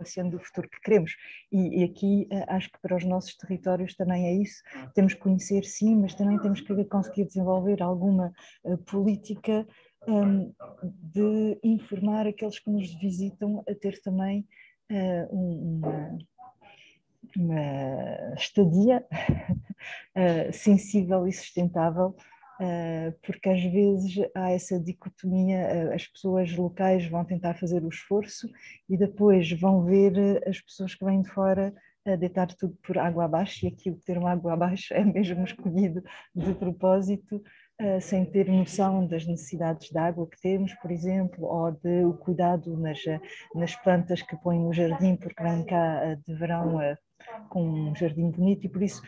oceano do futuro que queremos, e aqui acho que para os nossos territórios também é isso, temos que conhecer sim, mas também temos que conseguir desenvolver alguma política de informar aqueles que nos visitam a ter também uma estadia sensível e sustentável, porque às vezes há essa dicotomia, as pessoas locais vão tentar fazer o esforço e depois vão ver as pessoas que vêm de fora a deitar tudo por água abaixo, e aqui o termo água abaixo é mesmo escolhido de propósito, sem ter noção das necessidades de água que temos, por exemplo, ou o cuidado nas plantas que põem no jardim, porque vêm cá de verão com um jardim bonito, e por isso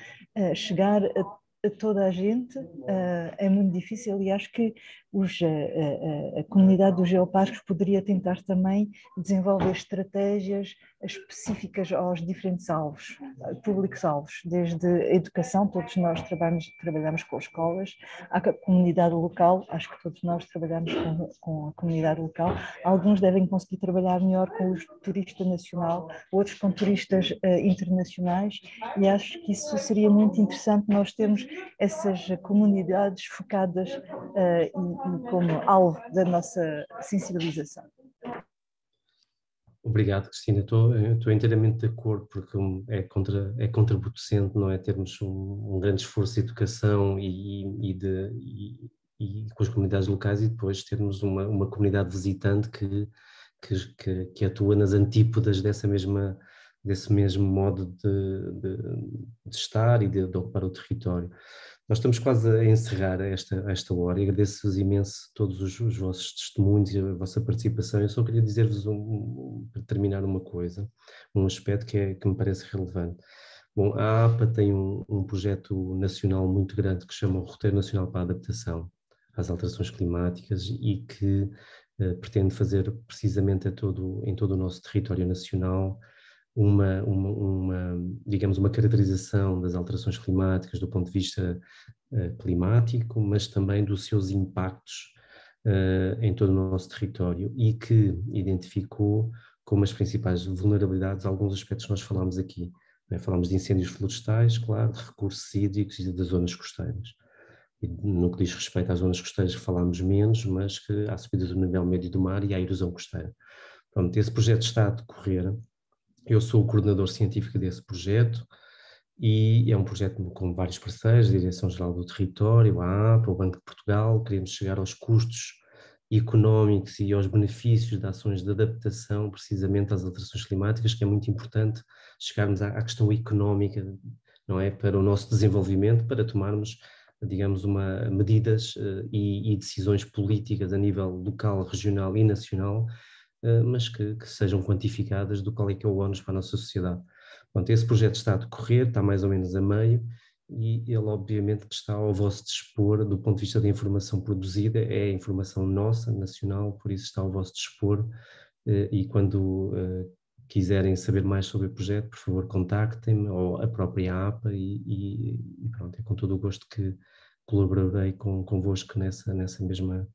chegar a toda a gente é muito difícil, e acho que a comunidade dos geoparques poderia tentar também desenvolver estratégias específicas aos diferentes alvos, públicos-alvos, desde a educação, todos nós trabalhamos com escolas, a comunidade local, acho que todos nós trabalhamos com a comunidade local, alguns devem conseguir trabalhar melhor com o turista nacional, outros com turistas internacionais, e acho que isso seria muito interessante, nós termos essas comunidades focadas e como alvo da nossa sensibilização. Obrigado, Cristina. Estou inteiramente de acordo, porque é contraproducente, não é, termos um grande esforço de educação e com as comunidades locais e depois termos uma comunidade visitante que atua nas antípodas desse mesmo modo de estar e de ocupar o território. Nós estamos quase a encerrar esta hora e agradeço-vos imenso todos os vossos testemunhos e a vossa participação. Eu só queria dizer-vos, para terminar, uma coisa, um aspecto que me parece relevante. Bom, a APA tem um projeto nacional muito grande que se chama o Roteiro Nacional para a Adaptação às Alterações Climáticas e que pretende fazer precisamente em todo o nosso território nacional digamos, uma caracterização das alterações climáticas do ponto de vista climático, mas também dos seus impactos em todo o nosso território e que identificou como as principais vulnerabilidades alguns aspectos que nós falámos aqui. Falámos de incêndios florestais, claro, de recursos hídricos e das zonas costeiras. E no que diz respeito às zonas costeiras falámos menos, mas que há a subida do nível médio do mar e a erosão costeira. Pronto, esse projeto está a decorrer. Eu sou o coordenador científico desse projeto e é um projeto com vários parceiros, a Direção-Geral do Território, a APA, o Banco de Portugal. Queremos chegar aos custos económicos e aos benefícios de ações de adaptação precisamente às alterações climáticas, que é muito importante chegarmos à questão económica, não é, para o nosso desenvolvimento, para tomarmos, digamos, medidas e decisões políticas a nível local, regional e nacional, mas que sejam quantificadas do qual é que é o ónus para a nossa sociedade. Pronto, esse projeto está a decorrer, está mais ou menos a meio, e ele obviamente que está ao vosso dispor do ponto de vista da informação produzida, é informação nossa, nacional, por isso está ao vosso dispor, e quando quiserem saber mais sobre o projeto, por favor contactem-me ou a própria APA e pronto, é com todo o gosto que colaborarei convosco nessa mesma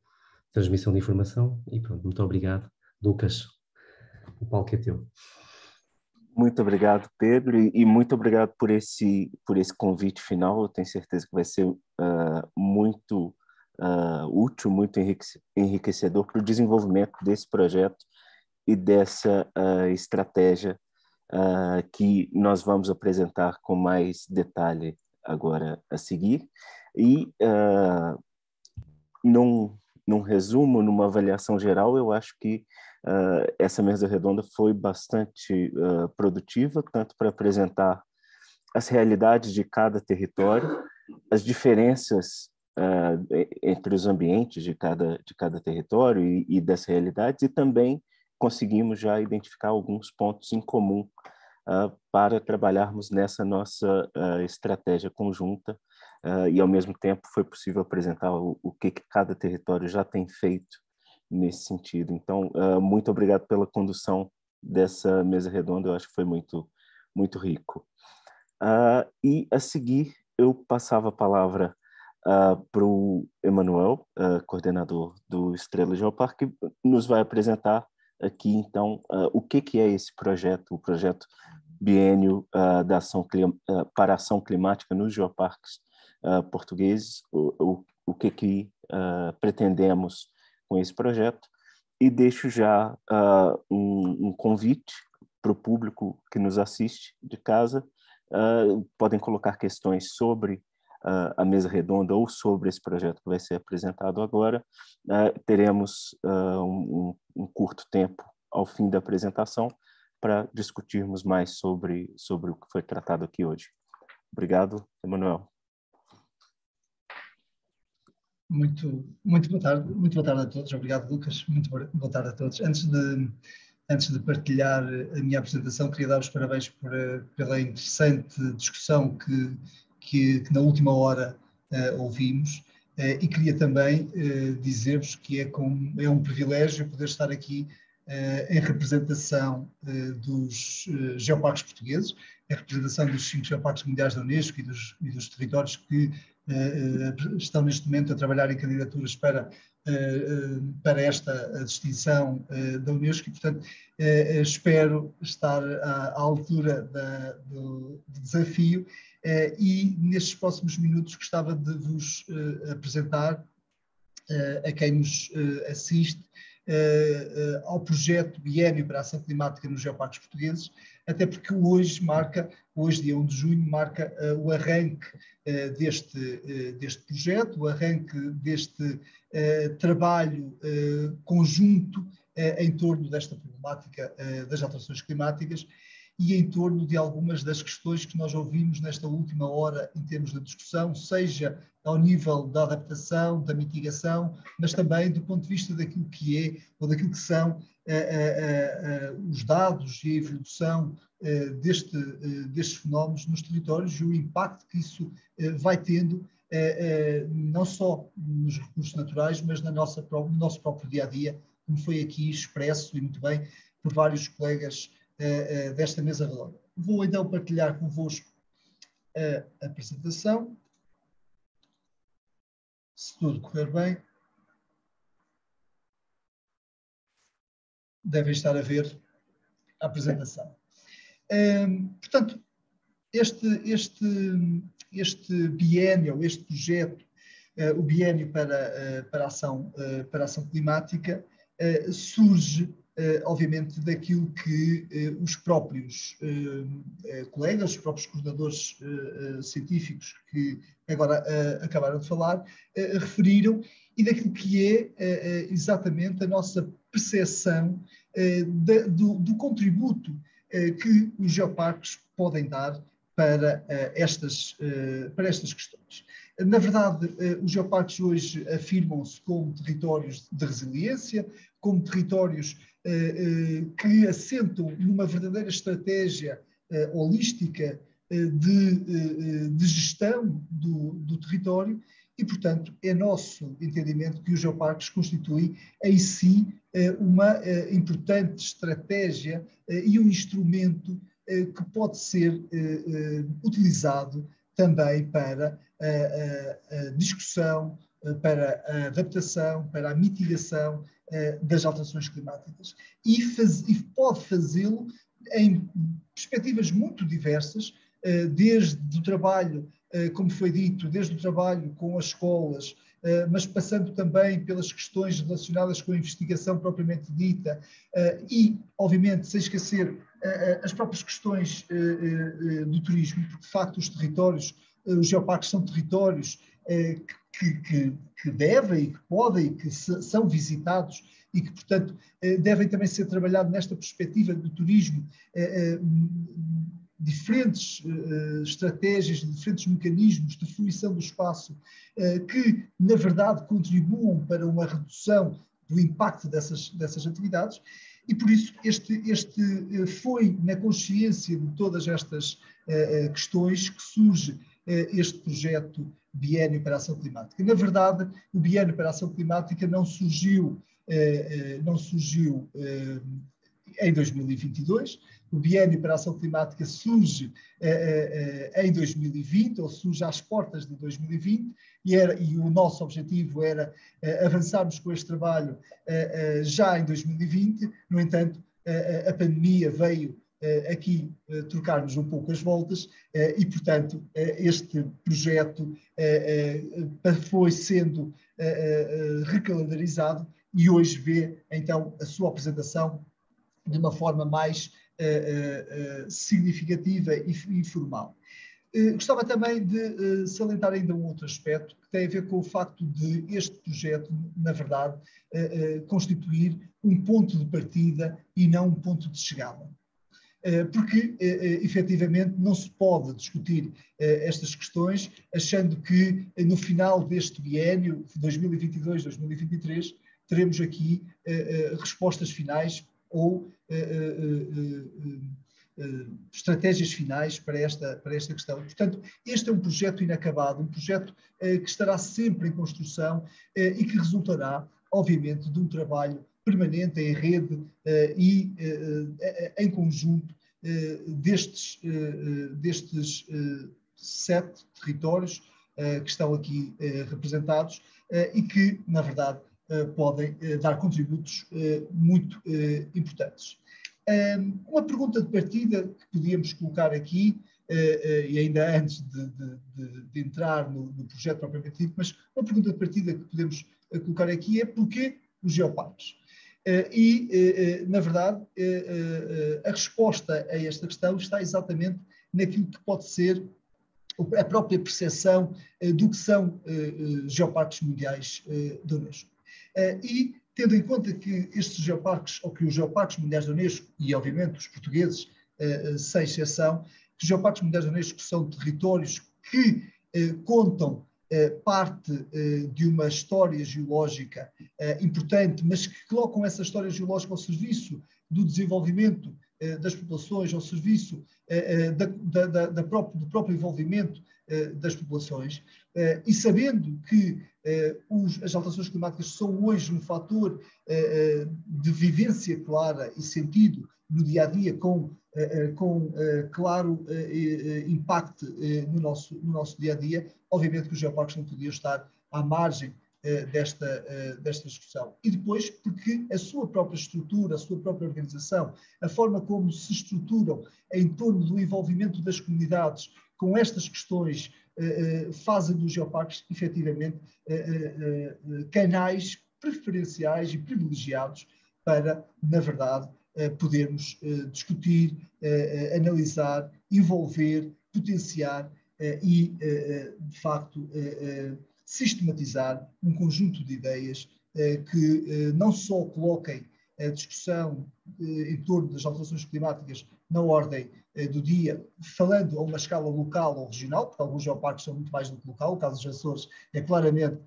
transmissão de informação e pronto, muito obrigado. Lucas, o palco é teu. Muito obrigado, Pedro, e muito obrigado por esse convite final. Eu tenho certeza que vai ser muito útil, muito enriquecedor para o desenvolvimento desse projeto e dessa estratégia que nós vamos apresentar com mais detalhe agora a seguir. E num resumo, numa avaliação geral, eu acho que essa mesa redonda foi bastante produtiva, tanto para apresentar as realidades de cada território, as diferenças entre os ambientes de cada território e dessas realidades, e também conseguimos já identificar alguns pontos em comum para trabalharmos nessa nossa estratégia conjunta, e ao mesmo tempo foi possível apresentar o que cada território já tem feito nesse sentido. Então, muito obrigado pela condução dessa mesa redonda, eu acho que foi muito, muito rico. E a seguir eu passava a palavra para o Emanuel, coordenador do Estrela Geoparque, que nos vai apresentar aqui, então, o que é esse projeto, o projeto biênio da ação para a ação climática nos geoparques portugueses, o que pretendemos com esse projeto, e deixo já um convite para o público que nos assiste de casa. Podem colocar questões sobre a mesa redonda ou sobre esse projeto que vai ser apresentado agora. Teremos um curto tempo ao fim da apresentação para discutirmos mais sobre o que foi tratado aqui hoje. Obrigado, Emanuel. Muito boa tarde a todos. Obrigado, Lucas. Muito boa tarde a todos. Antes de partilhar a minha apresentação, queria dar os parabéns pela interessante discussão que na última hora ouvimos, e queria também dizer-vos que é um privilégio poder estar aqui em representação dos geoparques portugueses, em representação dos 5 geoparques mundiais da Unesco e dos territórios que estão neste momento a trabalhar em candidaturas para esta distinção da Unesco e, portanto, espero estar à altura do desafio e nestes próximos minutos gostava de vos apresentar a quem nos assiste ao projeto Biénio para a Ação Climática nos Geoparques Portugueses, até porque hoje, dia 1 de junho, marca o arranque deste projeto, o arranque deste trabalho conjunto em torno desta problemática das alterações climáticas e em torno de algumas das questões que nós ouvimos nesta última hora em termos de discussão, seja ao nível da adaptação, da mitigação, mas também do ponto de vista daquilo que é, ou daquilo que são os dados e a evolução destes fenómenos nos territórios e o impacto que isso vai tendo, não só nos recursos naturais, mas no nosso próprio dia-a-dia, como foi aqui expresso e muito bem por vários colegas desta mesa redonda. Vou então partilhar convosco a apresentação. Se tudo correr bem, devem estar a ver a apresentação. Portanto, este biénio, este projeto, o biénio para a ação climática, surge obviamente daquilo que os próprios colegas, os próprios coordenadores científicos que agora acabaram de falar, referiram, e daquilo que é exatamente a nossa percepção do contributo que os geoparques podem dar para estas questões. Na verdade, os geoparques hoje afirmam-se como territórios de resiliência, como territórios que assentam numa verdadeira estratégia holística de gestão do território e, portanto, é nosso entendimento que os geoparques constituem em si uma importante estratégia e um instrumento que pode ser utilizado também para a discussão, para a adaptação, para a mitigação das alterações climáticas. E pode fazê-lo em perspectivas muito diversas, desde o trabalho, como foi dito, desde o trabalho com as escolas, mas passando também pelas questões relacionadas com a investigação propriamente dita e, obviamente, sem esquecer as próprias questões do turismo, porque, de facto, os territórios, os geoparques são territórios que devem e que podem e que são visitados e que, portanto, devem também ser trabalhados nesta perspectiva do turismo, diferentes estratégias, diferentes mecanismos de fruição do espaço que, na verdade, contribuam para uma redução do impacto dessas atividades. E, por isso, este foi na consciência de todas estas questões que surge este projeto Biénio para a Ação Climática. Na verdade, o Biénio para a Ação Climática não surgiu em 2022, o Biénio para a Ação Climática surge em 2020, ou surge às portas de 2020, e o nosso objetivo era avançarmos com este trabalho já em 2020. No entanto, a pandemia veio aqui trocar-nos um pouco as voltas e, portanto, este projeto foi sendo recalendarizado e hoje vê, então, a sua apresentação de uma forma mais significativa e formal. Gostava também de salientar ainda um outro aspecto que tem a ver com o facto de este projeto, na verdade, constituir um ponto de partida e não um ponto de chegada. Porque, efetivamente, não se pode discutir estas questões achando que no final deste biénio, 2022-2023, teremos aqui respostas finais ou estratégias finais para esta questão. Portanto, este é um projeto inacabado, um projeto que estará sempre em construção e que resultará, obviamente, de um trabalho permanente em rede e em conjunto destes 7 territórios que estão aqui representados e que, na verdade, podem dar contributos muito importantes. Uma pergunta de partida que podíamos colocar aqui, e ainda antes de entrar no projeto propriamente dito, mas uma pergunta de partida que podemos colocar aqui é: porquê os geoparques? Na verdade, a resposta a esta questão está exatamente naquilo que pode ser a própria percepção do que são geoparques mundiais da Unesco. E tendo em conta que estes geoparques, ou que os geoparques mundiais da Unesco, e obviamente os portugueses, sem exceção, que os geoparques mundiais da Unesco são territórios que contam parte de uma história geológica importante, mas que colocam essa história geológica ao serviço do desenvolvimento das populações, ao serviço do próprio envolvimento das populações, e sabendo que as alterações climáticas são hoje um fator de vivência clara e sentido no dia-a-dia, com claro impacto no nosso dia-a-dia, obviamente que os geoparques não podiam estar à margem desta discussão. E depois, porque a sua própria estrutura, a sua própria organização, a forma como se estruturam em torno do envolvimento das comunidades com estas questões, fazem dos geoparques, efetivamente, canais preferenciais e privilegiados para, na verdade, podermos discutir, analisar, envolver, potenciar e, de facto, sistematizar um conjunto de ideias que não só coloquem a discussão em torno das alterações climáticas na ordem do dia, falando a uma escala local ou regional, porque alguns geoparques são muito mais do que local, o caso dos Açores é claramente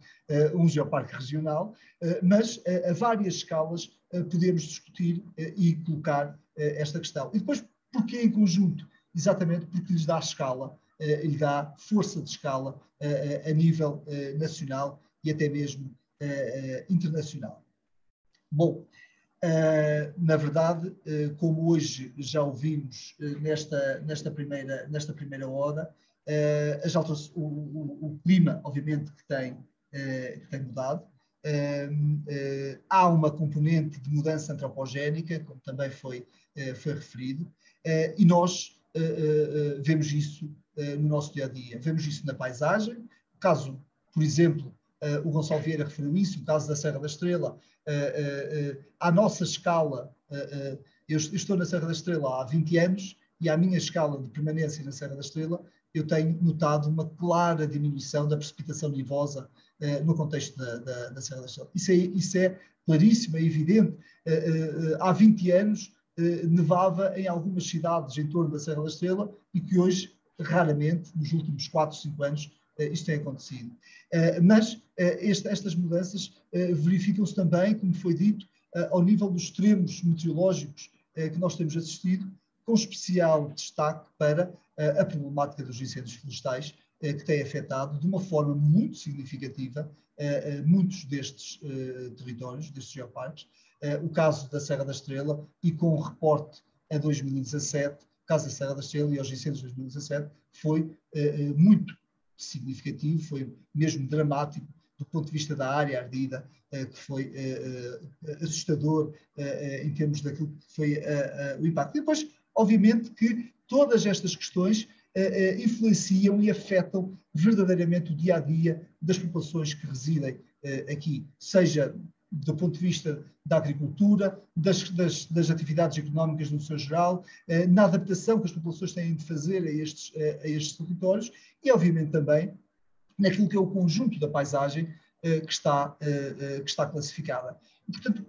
um geoparque regional, mas a várias escalas podemos discutir e colocar esta questão. E depois, porquê em conjunto? Exatamente porque lhes dá escala, lhe dá força de escala a nível nacional e até mesmo internacional. Bom, na verdade, como hoje já ouvimos nesta primeira hora, o clima, obviamente, que tem mudado. Há uma componente de mudança antropogénica, como também foi referido, e nós vemos isso no nosso dia-a-dia. Vemos isso na paisagem. O caso, por exemplo, o Gonçalo Vieira referiu isso, o caso da Serra da Estrela. À nossa escala, eu estou na Serra da Estrela há 20 anos e à minha escala de permanência na Serra da Estrela eu tenho notado uma clara diminuição da precipitação nevosa no contexto da Serra da Estrela. Isso é claríssimo, é evidente. Há 20 anos nevava em algumas cidades em torno da Serra da Estrela e que hoje, raramente, nos últimos 4, 5 anos, isto tem acontecido. Mas estas mudanças verificam-se também, como foi dito, ao nível dos extremos meteorológicos que nós temos assistido, com especial destaque para a problemática dos incêndios florestais, que tem afetado de uma forma muito significativa muitos destes territórios, destes geoparques. O caso da Serra da Estrela, e com o reporte a 2017, o caso da Serra da Estrela e aos incêndios de 2017, foi muito significativo, foi mesmo dramático do ponto de vista da área ardida, que foi assustador em termos daquilo que foi o impacto. E depois, obviamente, que todas estas questões influenciam e afetam verdadeiramente o dia-a-dia das populações que residem aqui, seja do ponto de vista da agricultura, das atividades económicas no seu geral, na adaptação que as populações têm de fazer a estes territórios e, obviamente, também naquilo que é o conjunto da paisagem que está classificada. E, portanto,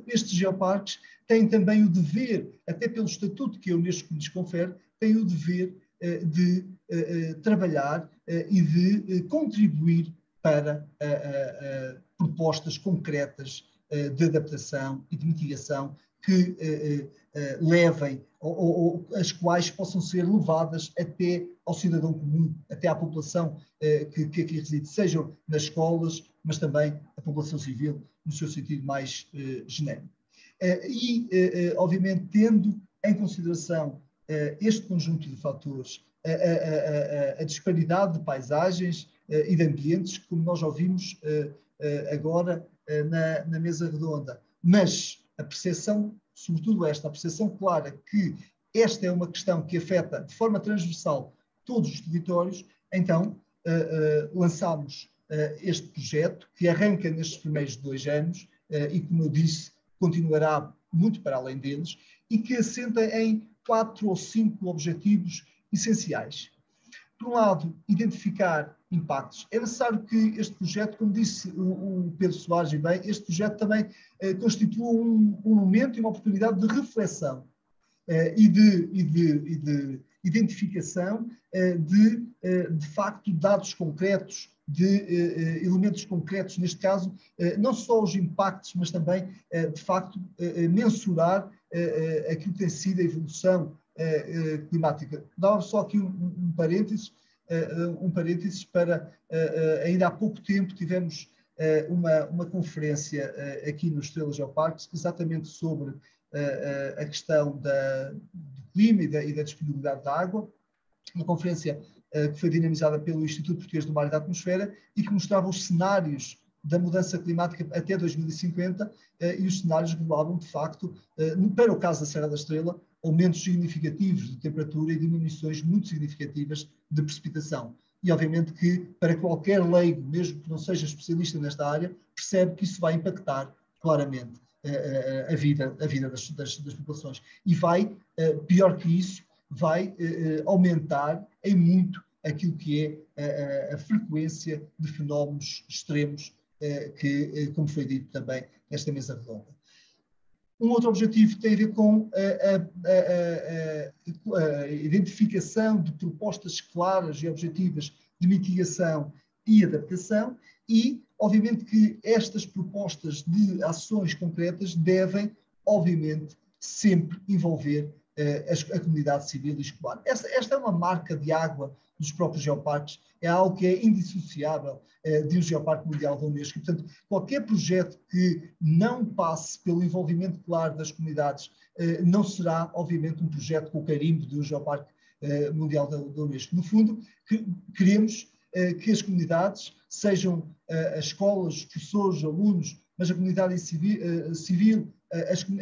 estes geoparques têm também o dever, até pelo estatuto que a Unesco lhes confere, têm o dever de trabalhar e de contribuir para propostas concretas de adaptação e de mitigação que levem, ou as quais possam ser levadas até ao cidadão comum, até à população que aqui reside, sejam nas escolas, mas também a população civil, no seu sentido mais genérico. Obviamente, tendo em consideração este conjunto de fatores, a disparidade de paisagens e de ambientes, como nós ouvimos agora na mesa redonda, mas a percepção, sobretudo a percepção clara que esta é uma questão que afeta de forma transversal todos os territórios, então lançámos este projeto que arranca nestes primeiros 2 anos e, como eu disse, continuará muito para além deles, e que assenta em 4 ou 5 objetivos essenciais. Por um lado, identificar impactos. É necessário que este projeto, como disse o Pedro Soares e bem, este projeto também constitua um momento e uma oportunidade de reflexão e de identificação de facto, dados concretos, de elementos concretos, neste caso, não só os impactos, mas também, de facto, mensurar aquilo que tem sido a evolução climática. Dava só aqui um parênteses para, ainda há pouco tempo, tivemos uma conferência aqui no Estrela Geoparques, exatamente sobre a questão do clima e da disponibilidade da água, uma conferência que foi dinamizada pelo Instituto Português do Mar e da Atmosfera e que mostrava os cenários da mudança climática até 2050 e os cenários revelavam, de facto, para o caso da Serra da Estrela, aumentos significativos de temperatura e diminuições muito significativas de precipitação. E, obviamente, que para qualquer leigo, mesmo que não seja especialista nesta área, percebe que isso vai impactar claramente a vida das populações. E vai, pior que isso, vai aumentar em muito aquilo que é a frequência de fenómenos extremos que, como foi dito também nesta mesa redonda. Um outro objetivo tem a ver com a identificação de propostas claras e objetivas de mitigação e adaptação e, obviamente, que estas propostas de ações concretas devem, obviamente, sempre envolver a comunidade civil e escolar. Esta é uma marca de água dos próprios geoparques, é algo que é indissociável de um geoparque mundial da Unesco. Portanto, qualquer projeto que não passe pelo envolvimento claro das comunidades não será, obviamente, um projeto com o carimbo de um geoparque mundial da Unesco. No fundo, queremos que as comunidades, sejam as escolas, os professores, alunos, mas a comunidade civil,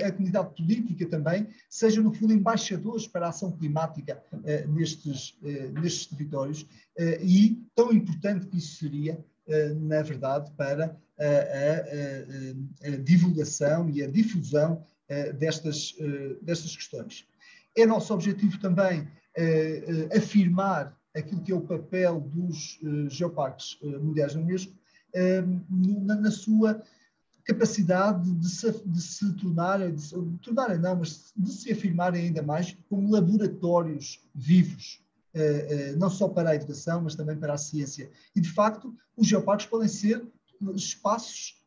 a comunidade política também, sejam, no fundo, embaixadores para a ação climática nestes territórios e tão importante que isso seria, na verdade, para a divulgação e a difusão destas questões. É nosso objetivo também afirmar aquilo que é o papel dos geoparques mundiais da Unesco na sua capacidade de se tornarem, mas de se afirmarem ainda mais como laboratórios vivos, não só para a educação, mas também para a ciência. E, de facto, os geoparques podem ser espaços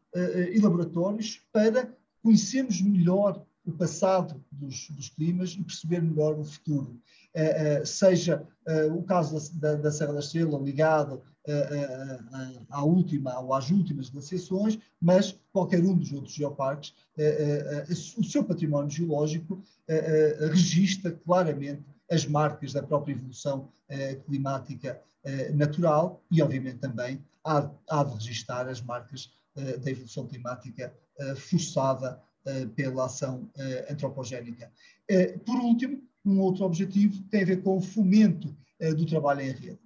e laboratórios para conhecermos melhor o passado dos climas e perceber melhor o futuro. Seja o caso da Serra da Estrela ligado à última ou às últimas glaciações, mas qualquer um dos outros geoparques, o seu património geológico registra claramente as marcas da própria evolução climática natural e, obviamente, também há de registar as marcas da evolução climática forçada pela ação antropogénica. Por último, um outro objetivo tem a ver com o fomento do trabalho em rede.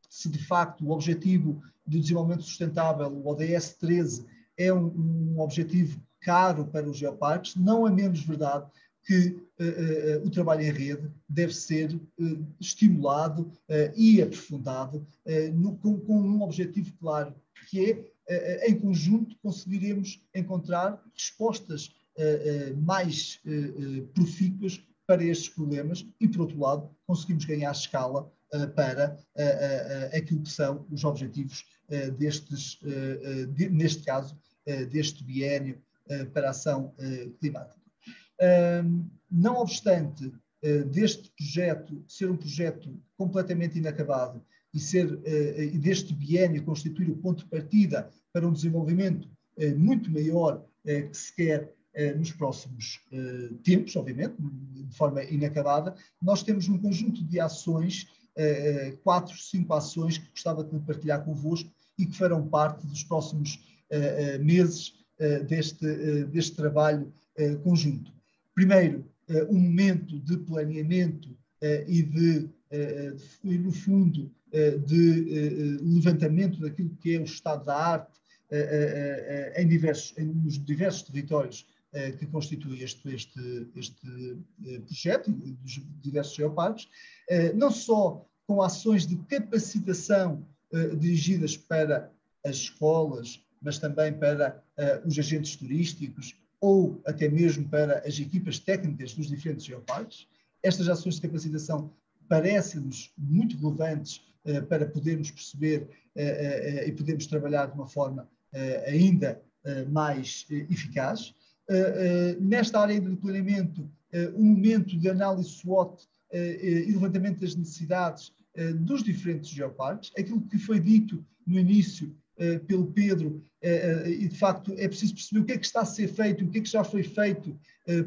Se de facto o objetivo de desenvolvimento sustentável, o ODS 13, é um objetivo caro para os geoparques, não é menos verdade que o trabalho em rede deve ser estimulado e aprofundado com um objetivo claro, que é, em conjunto, conseguiremos encontrar respostas mais profícuas para estes problemas e, por outro lado, conseguimos ganhar escala para aquilo que são os objetivos neste caso, deste biênio para a ação climática. Não obstante deste projeto ser um projeto completamente inacabado e deste biênio constituir o ponto de partida para um desenvolvimento muito maior que se quer nos próximos tempos, obviamente, de forma inacabada, nós temos um conjunto de ações, 4, 5 ações que gostava de partilhar convosco e que farão parte dos próximos meses deste trabalho conjunto. Primeiro, um momento de planeamento e no fundo, de levantamento daquilo que é o estado da arte nos diversos territórios que constitui este projeto, dos diversos geoparques, não só com ações de capacitação dirigidas para as escolas, mas também para os agentes turísticos ou até mesmo para as equipas técnicas dos diferentes geoparques. Estas ações de capacitação parecem-nos muito relevantes para podermos perceber e podermos trabalhar de uma forma ainda mais eficaz. Nesta área de planeamento, um momento de análise SWOT e levantamento das necessidades dos diferentes geoparques, aquilo que foi dito no início pelo Pedro, e de facto é preciso perceber o que é que está a ser feito, o que é que já foi feito,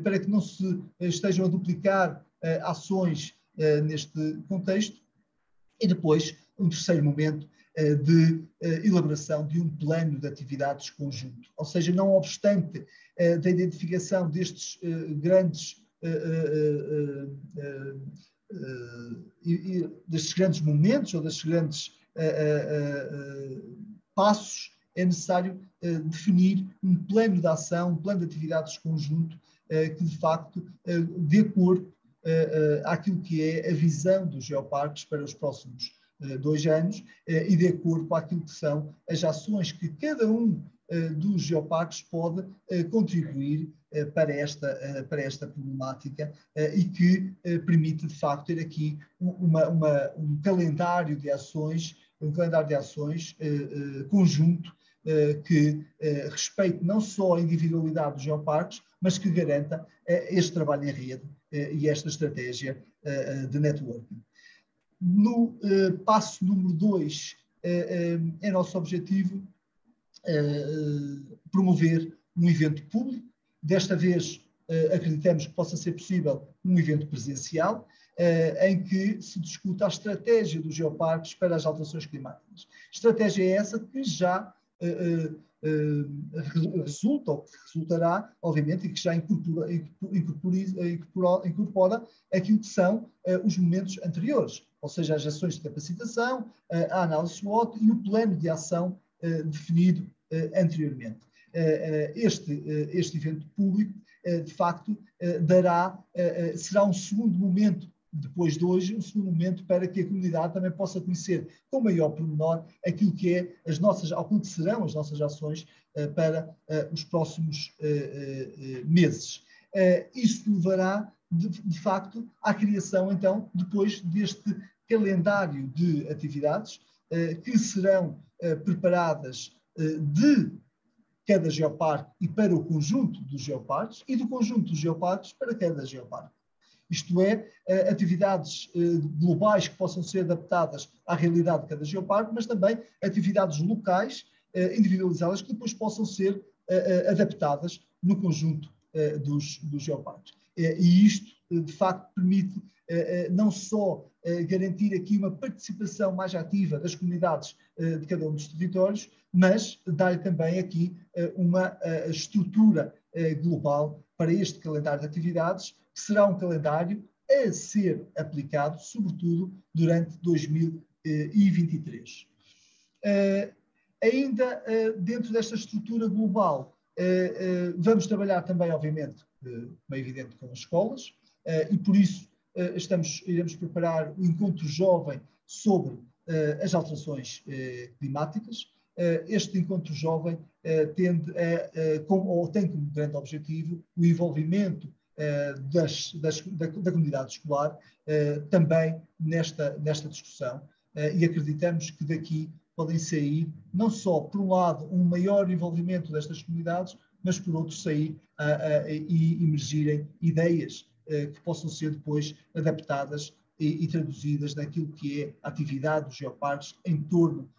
para que não se estejam a duplicar ações neste contexto. E depois, um terceiro momento de elaboração de um plano de atividades conjunto. Ou seja, não obstante da identificação destes grandes momentos ou destes grandes passos, é necessário definir um plano de ação, um plano de atividades conjunto que, de facto, dê corpo àquilo que é a visão dos geoparques para os próximos 2 anos e de acordo àquilo que são as ações que cada um dos geoparques pode contribuir para esta problemática e que permite, de facto, ter aqui um calendário de ações, conjunto que respeite não só a individualidade dos geoparques, mas que garanta este trabalho em rede e esta estratégia de networking. No passo número 2, é nosso objetivo promover um evento público. Desta vez, acreditamos que possa ser possível um evento presencial, em que se discuta a estratégia dos geoparques para as alterações climáticas. Estratégia essa que já resulta, ou que resultará, obviamente, e que já incorpora aquilo que são os momentos anteriores, ou seja, as ações de capacitação, a análise SWOT e o plano de ação definido anteriormente. Este evento público, de facto, será um segundo momento, depois de hoje, um segundo momento para que a comunidade também possa conhecer com maior pormenor aquilo que serão as nossas ações para os próximos meses. Isso levará, de facto, à criação, então, depois deste calendário de atividades que serão preparadas de cada geoparque e para o conjunto dos geoparques e do conjunto dos geoparques para cada geoparque. Isto é, atividades globais que possam ser adaptadas à realidade de cada geoparque, mas também atividades locais, individualizadas, que depois possam ser adaptadas no conjunto dos geoparques. E isto, de facto, permite não só garantir aqui uma participação mais ativa das comunidades de cada um dos territórios, mas dar-lhe também aqui uma estrutura global para este calendário de atividades, que será um calendário a ser aplicado, sobretudo, durante 2023. Ainda dentro desta estrutura global, vamos trabalhar também, obviamente, como é evidente, com as escolas, e por isso iremos preparar o encontro jovem sobre as alterações climáticas. Este encontro jovem tem como grande objetivo o envolvimento da comunidade escolar também nesta discussão, e acreditamos que daqui podem sair, não só, por um lado, um maior envolvimento destas comunidades, mas por outro sair e emergirem ideias que possam ser depois adaptadas e traduzidas naquilo que é a atividade dos geoparques em torno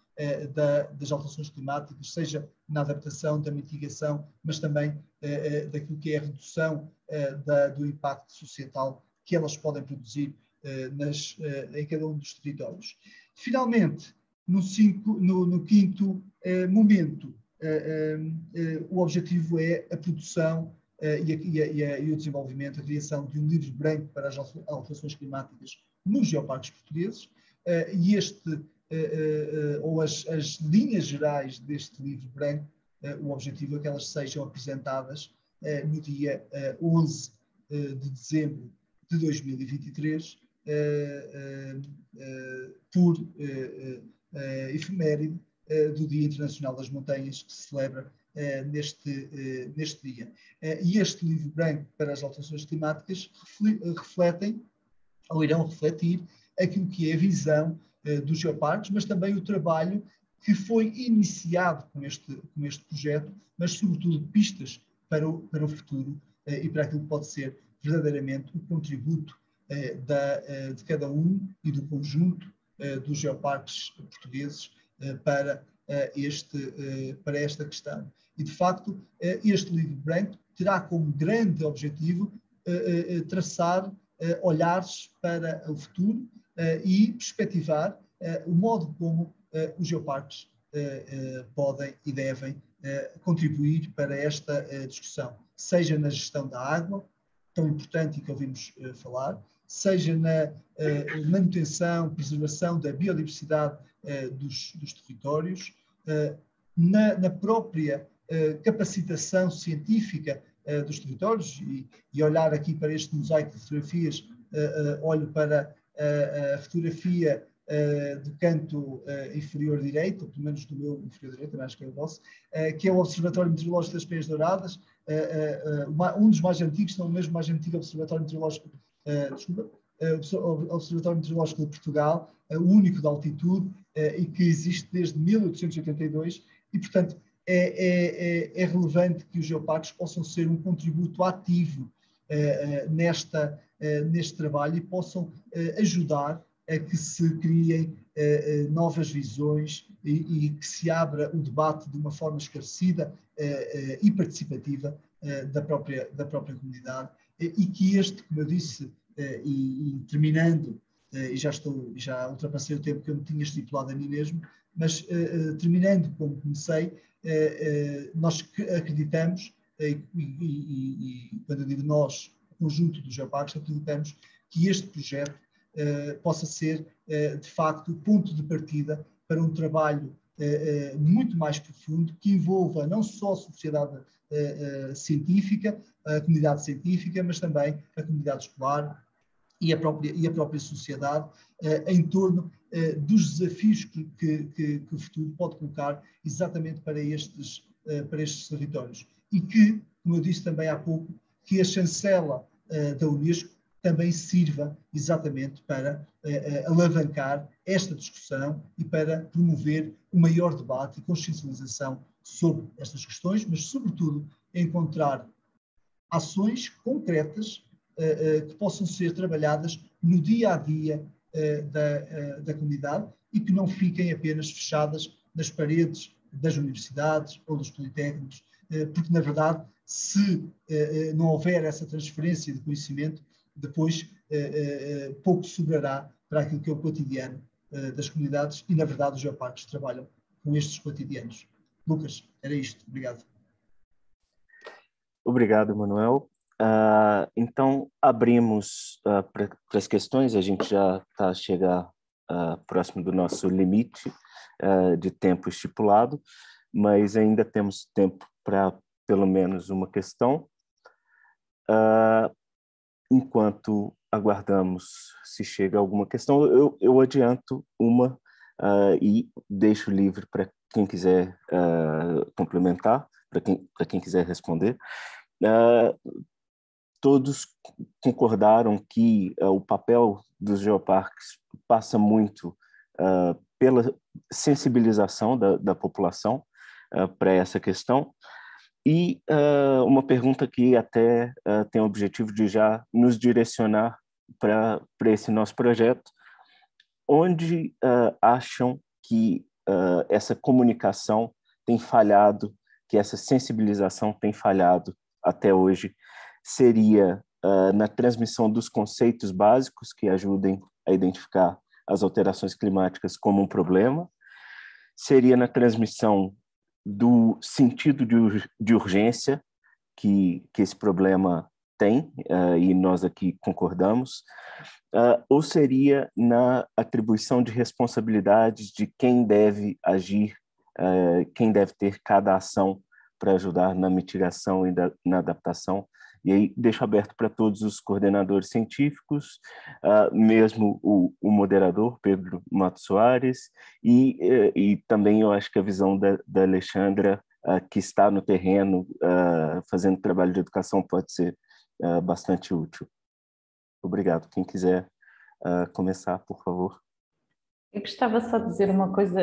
das alterações climáticas, seja na adaptação, da mitigação, mas também daquilo que é a redução do impacto societal que elas podem produzir em cada um dos territórios. Finalmente, no quinto momento, o objetivo é a produção e o desenvolvimento, a criação de um livro branco para as alterações climáticas nos geoparques portugueses, e as linhas gerais deste livro branco o objetivo é que elas sejam apresentadas no dia 11 de dezembro de 2023 por efeméride do Dia Internacional das Montanhas, que se celebra neste dia. E este livro branco para as alterações climáticas refletem, ou irão refletir, aquilo que é a visão dos geoparques, mas também o trabalho que foi iniciado com este projeto, mas sobretudo pistas para o futuro e para aquilo que pode ser verdadeiramente o contributo de cada um e do conjunto dos geoparques portugueses para esta questão. E, de facto, este livro branco terá como grande objetivo traçar olhares para o futuro e perspectivar o modo como os geoparques podem e devem contribuir para esta discussão, seja na gestão da água, tão importante e que ouvimos falar, seja na manutenção, preservação da biodiversidade dos territórios, na própria capacitação científica dos territórios, e olhar aqui para este mosaico de fotografias, olho para a fotografia do canto inferior direito, ou pelo menos do meu inferior direito, acho que é o vosso, que é o Observatório Meteorológico das Penhas Douradas, um dos mais antigos, se não o mesmo mais antigo Observatório Meteorológico, Observatório Meteorológico de Portugal, o único de altitude, e que existe desde 1882, e, portanto, é relevante que os geoparques possam ser um contributo ativo neste trabalho e possam ajudar a que se criem novas visões e que se abra o debate de uma forma esclarecida e participativa da própria comunidade, e que como eu disse, e terminando, e já ultrapassei o tempo que eu me tinha estipulado a mim mesmo, mas terminando como comecei, nós acreditamos, e quando eu digo nós, o conjunto dos geoparques, acreditamos que este projeto possa ser, de facto, o ponto de partida para um trabalho muito mais profundo, que envolva não só a sociedade científica, a comunidade científica, mas também a comunidade escolar e a própria sociedade, em torno dos desafios que o futuro pode colocar exatamente para estes territórios. E que, como eu disse também há pouco, que a chancela da Unesco também sirva exatamente para alavancar esta discussão e para promover o maior debate e consciencialização sobre estas questões, mas, sobretudo, encontrar ações concretas que possam ser trabalhadas no dia-a-dia da comunidade e que não fiquem apenas fechadas nas paredes das universidades ou dos politécnicos, porque, na verdade, se não houver essa transferência de conhecimento, depois pouco sobrará para aquilo que é o cotidiano das comunidades, e, na verdade, os geoparques trabalham com estes cotidianos. Lucas, era isto. Obrigado. Obrigado, Manuel. Então, abrimos para as questões. A gente já está a chegar próximo do nosso limite de tempo estipulado, mas ainda temos tempo para pelo menos uma questão. Enquanto aguardamos se chega alguma questão, eu adianto uma e deixo livre para quem quiser complementar, para quem quiser responder. Todos concordaram que o papel dos geoparques passa muito pela sensibilização da população para essa questão, e uma pergunta que até tem o objetivo de já nos direcionar para esse nosso projeto: onde acham que essa comunicação tem falhado, que essa sensibilização tem falhado até hoje? Seria na transmissão dos conceitos básicos que ajudem a identificar as alterações climáticas como um problema? Seria na transmissão do sentido de urgência que esse problema tem, e nós aqui concordamos? Ou seria na atribuição de responsabilidades de quem deve agir quem deve ter cada ação para ajudar na mitigação e na adaptação. E aí deixo aberto para todos os coordenadores científicos, mesmo o moderador, Pedro Matos Soares, e também eu acho que a visão da Alexandra, que está no terreno, fazendo trabalho de educação, pode ser bastante útil. Obrigado. Quem quiser começar, por favor. Eu gostava só de dizer uma coisa.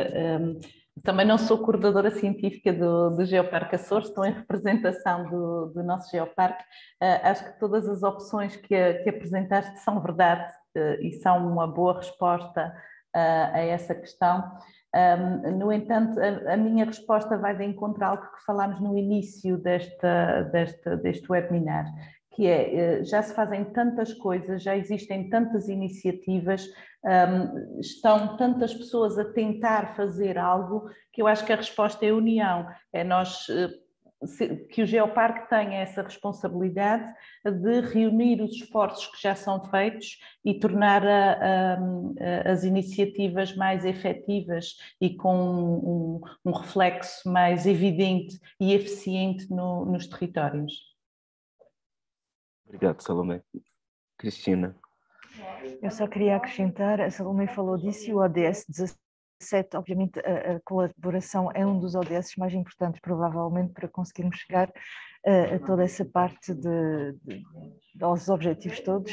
Também não sou coordenadora científica do Geoparque Açores, estou em representação do nosso Geoparque. Acho que todas as opções que apresentaste são verdade e são uma boa resposta a essa questão. No entanto, a minha resposta vai de encontro a algo que falámos no início deste webinar, que é, já se fazem tantas coisas, já existem tantas iniciativas, estão tantas pessoas a tentar fazer algo, que eu acho que a resposta é a união. É que o Geoparque tenha essa responsabilidade de reunir os esforços que já são feitos e tornar as iniciativas mais efetivas e com um reflexo mais evidente e eficiente nos territórios. Obrigado, Salomé. Cristina. Eu só queria acrescentar, a Salomé falou disso e o ODS 17, obviamente a colaboração é um dos ODS mais importantes, provavelmente, para conseguirmos chegar a toda essa parte aos objetivos todos,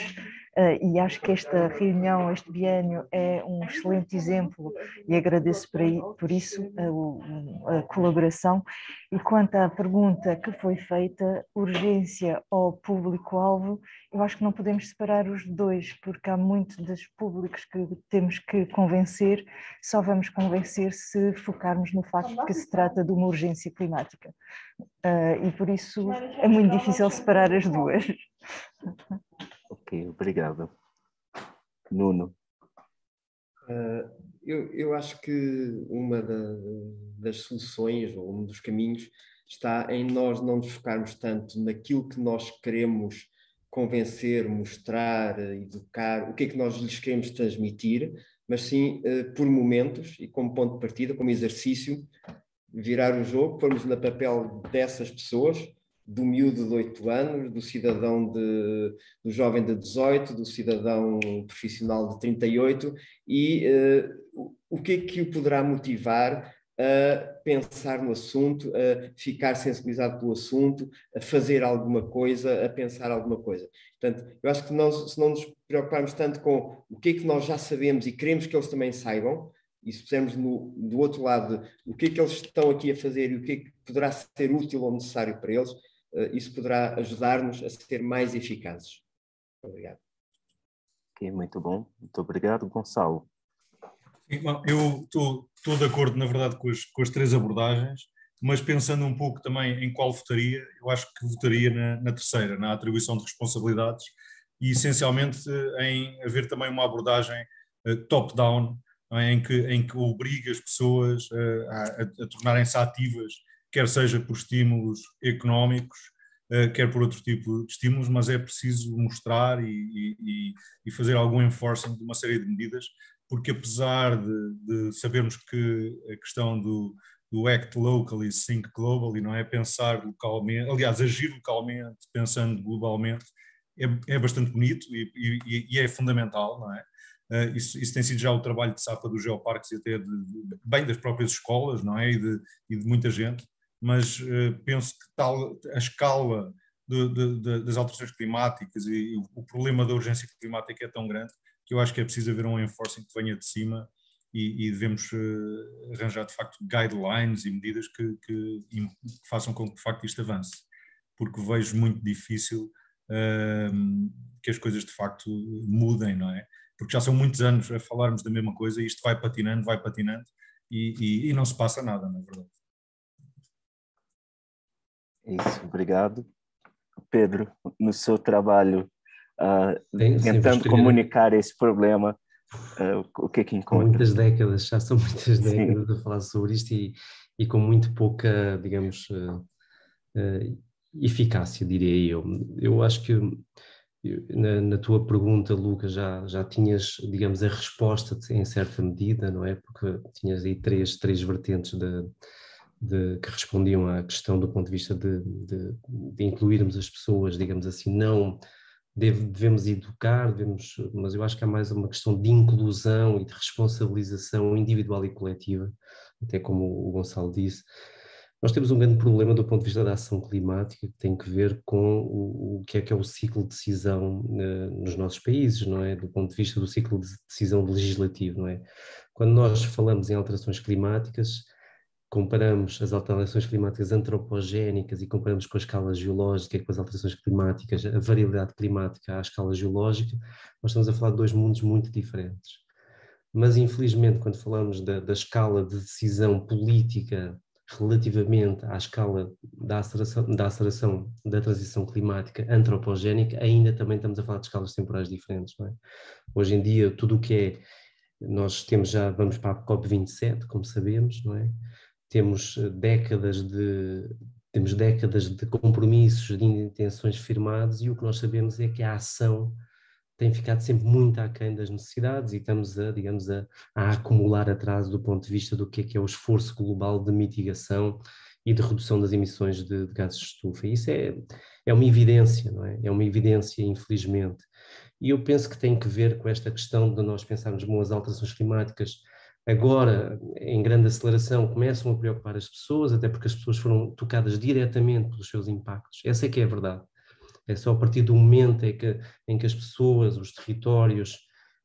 e acho que esta reunião, este biênio é um excelente exemplo e agradeço por isso a colaboração. E quanto à pergunta que foi feita, urgência ou público-alvo, eu acho que não podemos separar os dois, porque há muitos dos públicos que temos que convencer, só vamos convencer se focarmos no facto de que se trata de uma urgência climática. E por isso é muito difícil separar as duas. Ok, obrigado. Nuno. Eu acho que uma das soluções, ou um dos caminhos, está em nós não nos focarmos tanto naquilo que nós queremos convencer, mostrar, educar, o que é que nós lhes queremos transmitir, mas sim por momentos e como ponto de partida, como exercício, virar o jogo, pormos no papel dessas pessoas, do miúdo de 8 anos, do cidadão do jovem de 18, do cidadão profissional de 38, e o que é que o poderá motivar a pensar no assunto, a ficar sensibilizado pelo assunto, a fazer alguma coisa, a pensar alguma coisa. Portanto, eu acho que se não nos preocuparmos tanto com o que é que nós já sabemos e queremos que eles também saibam, e se pusermos do outro lado o que é que eles estão aqui a fazer e o que é que poderá ser útil ou necessário para eles, isso poderá ajudar-nos a ser mais eficazes. Obrigado. Ok, muito bom. Muito obrigado, Gonçalo. Eu estou de acordo, na verdade, com as três abordagens, mas pensando um pouco também em qual votaria, eu acho que votaria na terceira, na atribuição de responsabilidades, e essencialmente em haver também uma abordagem top-down, em que obriga as pessoas a tornarem-se ativas, quer seja por estímulos económicos, quer por outro tipo de estímulos, mas é preciso mostrar e fazer algum enforcement de uma série de medidas, porque apesar de sabermos que a questão do act locally, think globally, não é? Pensar localmente, aliás, agir localmente, pensando globalmente, é bastante bonito e é fundamental, não é? Isso tem sido já o trabalho de Sapa dos Geoparques e até bem das próprias escolas, não é? E de muita gente, mas penso que a escala das alterações climáticas e o problema da urgência climática é tão grande que eu acho que é preciso haver um enforcement que venha de cima e devemos arranjar de facto guidelines e medidas que façam com que de facto isto avance, porque vejo muito difícil que as coisas de facto mudem, não é? Porque já são muitos anos a falarmos da mesma coisa e isto vai patinando e não se passa nada, na verdade. Isso, obrigado. Pedro, no seu trabalho, tentando comunicar esse problema, o que é que encontra? Já são muitas décadas Sim. a falar sobre isto e com muito pouca, digamos, eficácia, diria eu. Eu acho que Na tua pergunta, Lucas, já tinhas, digamos, a resposta em certa medida, não é? Porque tinhas aí três vertentes que respondiam à questão do ponto de vista de incluirmos as pessoas, digamos assim, não devemos educar, mas eu acho que há mais uma questão de inclusão e de responsabilização individual e coletiva, até como o Gonçalo disse. Nós temos um grande problema do ponto de vista da ação climática, que tem que ver com o que é o ciclo de decisão nos nossos países, não é? Do ponto de vista do ciclo de decisão legislativo, não é? Quando nós falamos em alterações climáticas, comparamos as alterações climáticas antropogénicas e comparamos com a escala geológica e com as alterações climáticas, a variabilidade climática à escala geológica, nós estamos a falar de dois mundos muito diferentes. Mas, infelizmente, quando falamos da escala de decisão política relativamente à escala da aceleração da transição climática antropogénica, ainda também estamos a falar de escalas temporais diferentes, não é? Hoje em dia, tudo o que nós vamos para a COP27, como sabemos, não é? Temos décadas de compromissos, de intenções firmados, e o que nós sabemos é que a ação tem ficado sempre muito aquém das necessidades e estamos a acumular atraso do ponto de vista do que é o esforço global de mitigação e de redução das emissões de gases de estufa. E isso é uma evidência, não é? É uma evidência, infelizmente. E eu penso que tem que ver com esta questão de nós pensarmos que as alterações climáticas agora, em grande aceleração, começam a preocupar as pessoas, até porque as pessoas foram tocadas diretamente pelos seus impactos. Essa é que é a verdade. É só a partir do momento em que as pessoas, os territórios,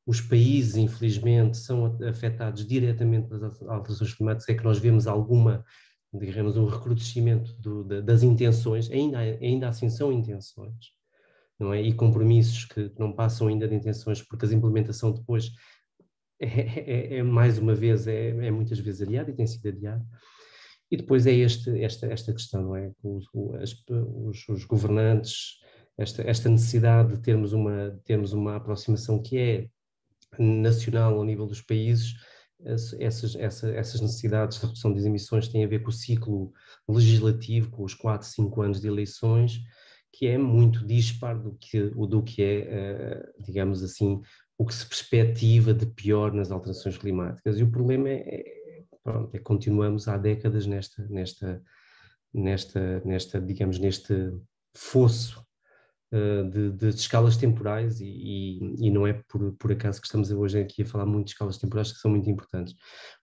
os países, infelizmente, são afetados diretamente pelas alterações climáticas, é que nós vemos digamos, um recrudescimento das intenções, ainda assim são intenções, não é? E compromissos que não passam ainda de intenções, porque a implementação depois mais uma vez, muitas vezes adiada e tem sido adiada. E depois é esta questão, não é? Os governantes, esta necessidade de termos uma aproximação que é nacional ao nível dos países, essas necessidades de redução das emissões têm a ver com o ciclo legislativo, com os 4, 5 anos de eleições, que é muito dispar do que é, digamos assim, o que se perspectiva de pior nas alterações climáticas. E o problema pronto, é que continuamos há décadas digamos, neste fosso de escalas temporais e não é por acaso que estamos hoje aqui a falar muito de escalas temporais que são muito importantes.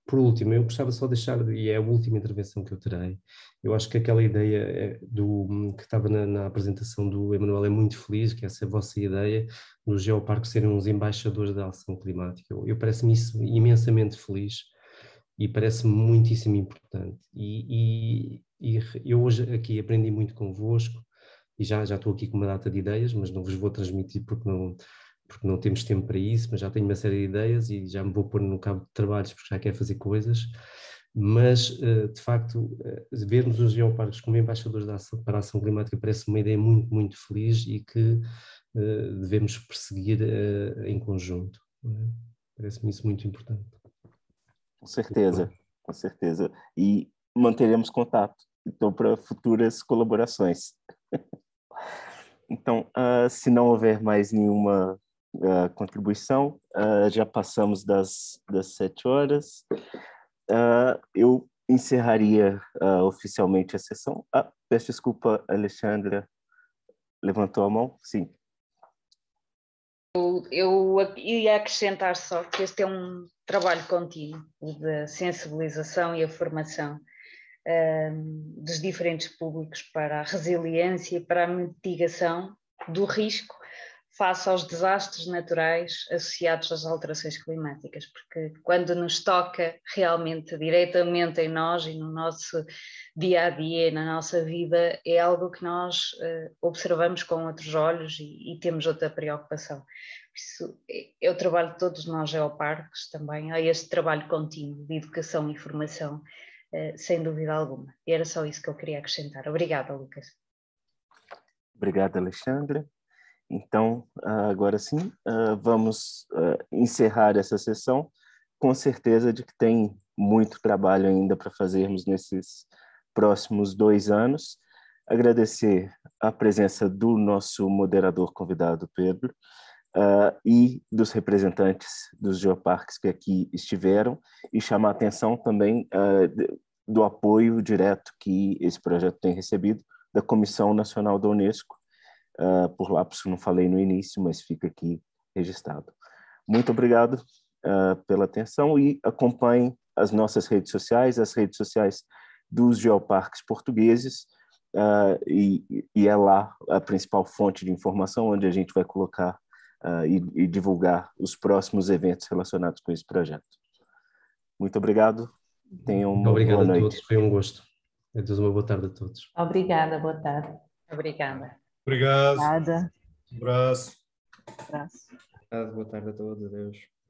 Por último, eu gostava só de deixar, e é a última intervenção que eu terei, eu acho que aquela ideia que estava na apresentação do Emanuel é muito feliz, que essa é a vossa ideia dos geoparques serem uns embaixadores da ação climática. Eu parece-me isso imensamente feliz e parece-me muitíssimo importante. E eu hoje aqui aprendi muito convosco, e já estou aqui com uma data de ideias, mas não vos vou transmitir porque não temos tempo para isso, mas já tenho uma série de ideias e já me vou pôr no cabo de trabalhos porque já quero fazer coisas, mas de facto vermos os geoparques como embaixadores para a ação climática parece uma ideia muito, muito feliz e que devemos perseguir em conjunto. Parece-me isso muito importante. Com certeza. E manteremos contato, então, para futuras colaborações. Então, se não houver mais nenhuma contribuição, já passamos das 7 horas. Eu encerraria oficialmente a sessão. Peço desculpa, Alexandra levantou a mão? Sim. Eu ia acrescentar só que este é um trabalho contínuo de sensibilização e a formação dos diferentes públicos para a resiliência e para a mitigação do risco face aos desastres naturais associados às alterações climáticas, porque quando nos toca realmente diretamente em nós e no nosso dia a dia, na nossa vida, é algo que nós observamos com outros olhos e temos outra preocupação. Isso é o trabalho de todos nós geoparques também, é este trabalho contínuo de educação e formação, sem dúvida alguma. E era só isso que eu queria acrescentar. Obrigada, Lucas. Obrigado, Alexandra. Então, agora sim, vamos encerrar essa sessão, com certeza de que tem muito trabalho ainda para fazermos nesses próximos 2 anos. Agradecer a presença do nosso moderador convidado, Pedro, e dos representantes dos geoparques que aqui estiveram, e chamar a atenção também do apoio direto que esse projeto tem recebido da Comissão Nacional da Unesco. Por lapso, não falei no início, mas fica aqui registrado. Muito obrigado pela atenção e acompanhem as nossas redes sociais, as redes sociais dos geoparques portugueses, e é lá a principal fonte de informação onde a gente vai colocar e divulgar os próximos eventos relacionados com esse projeto. Muito obrigado. Tenham uma boa noite. Obrigado a todos, foi um gosto. Adeus, uma boa tarde a todos. Obrigada, boa tarde. Obrigada. Obrigado. Obrigada. Um abraço. Abraço. Boa tarde a todos, adeus.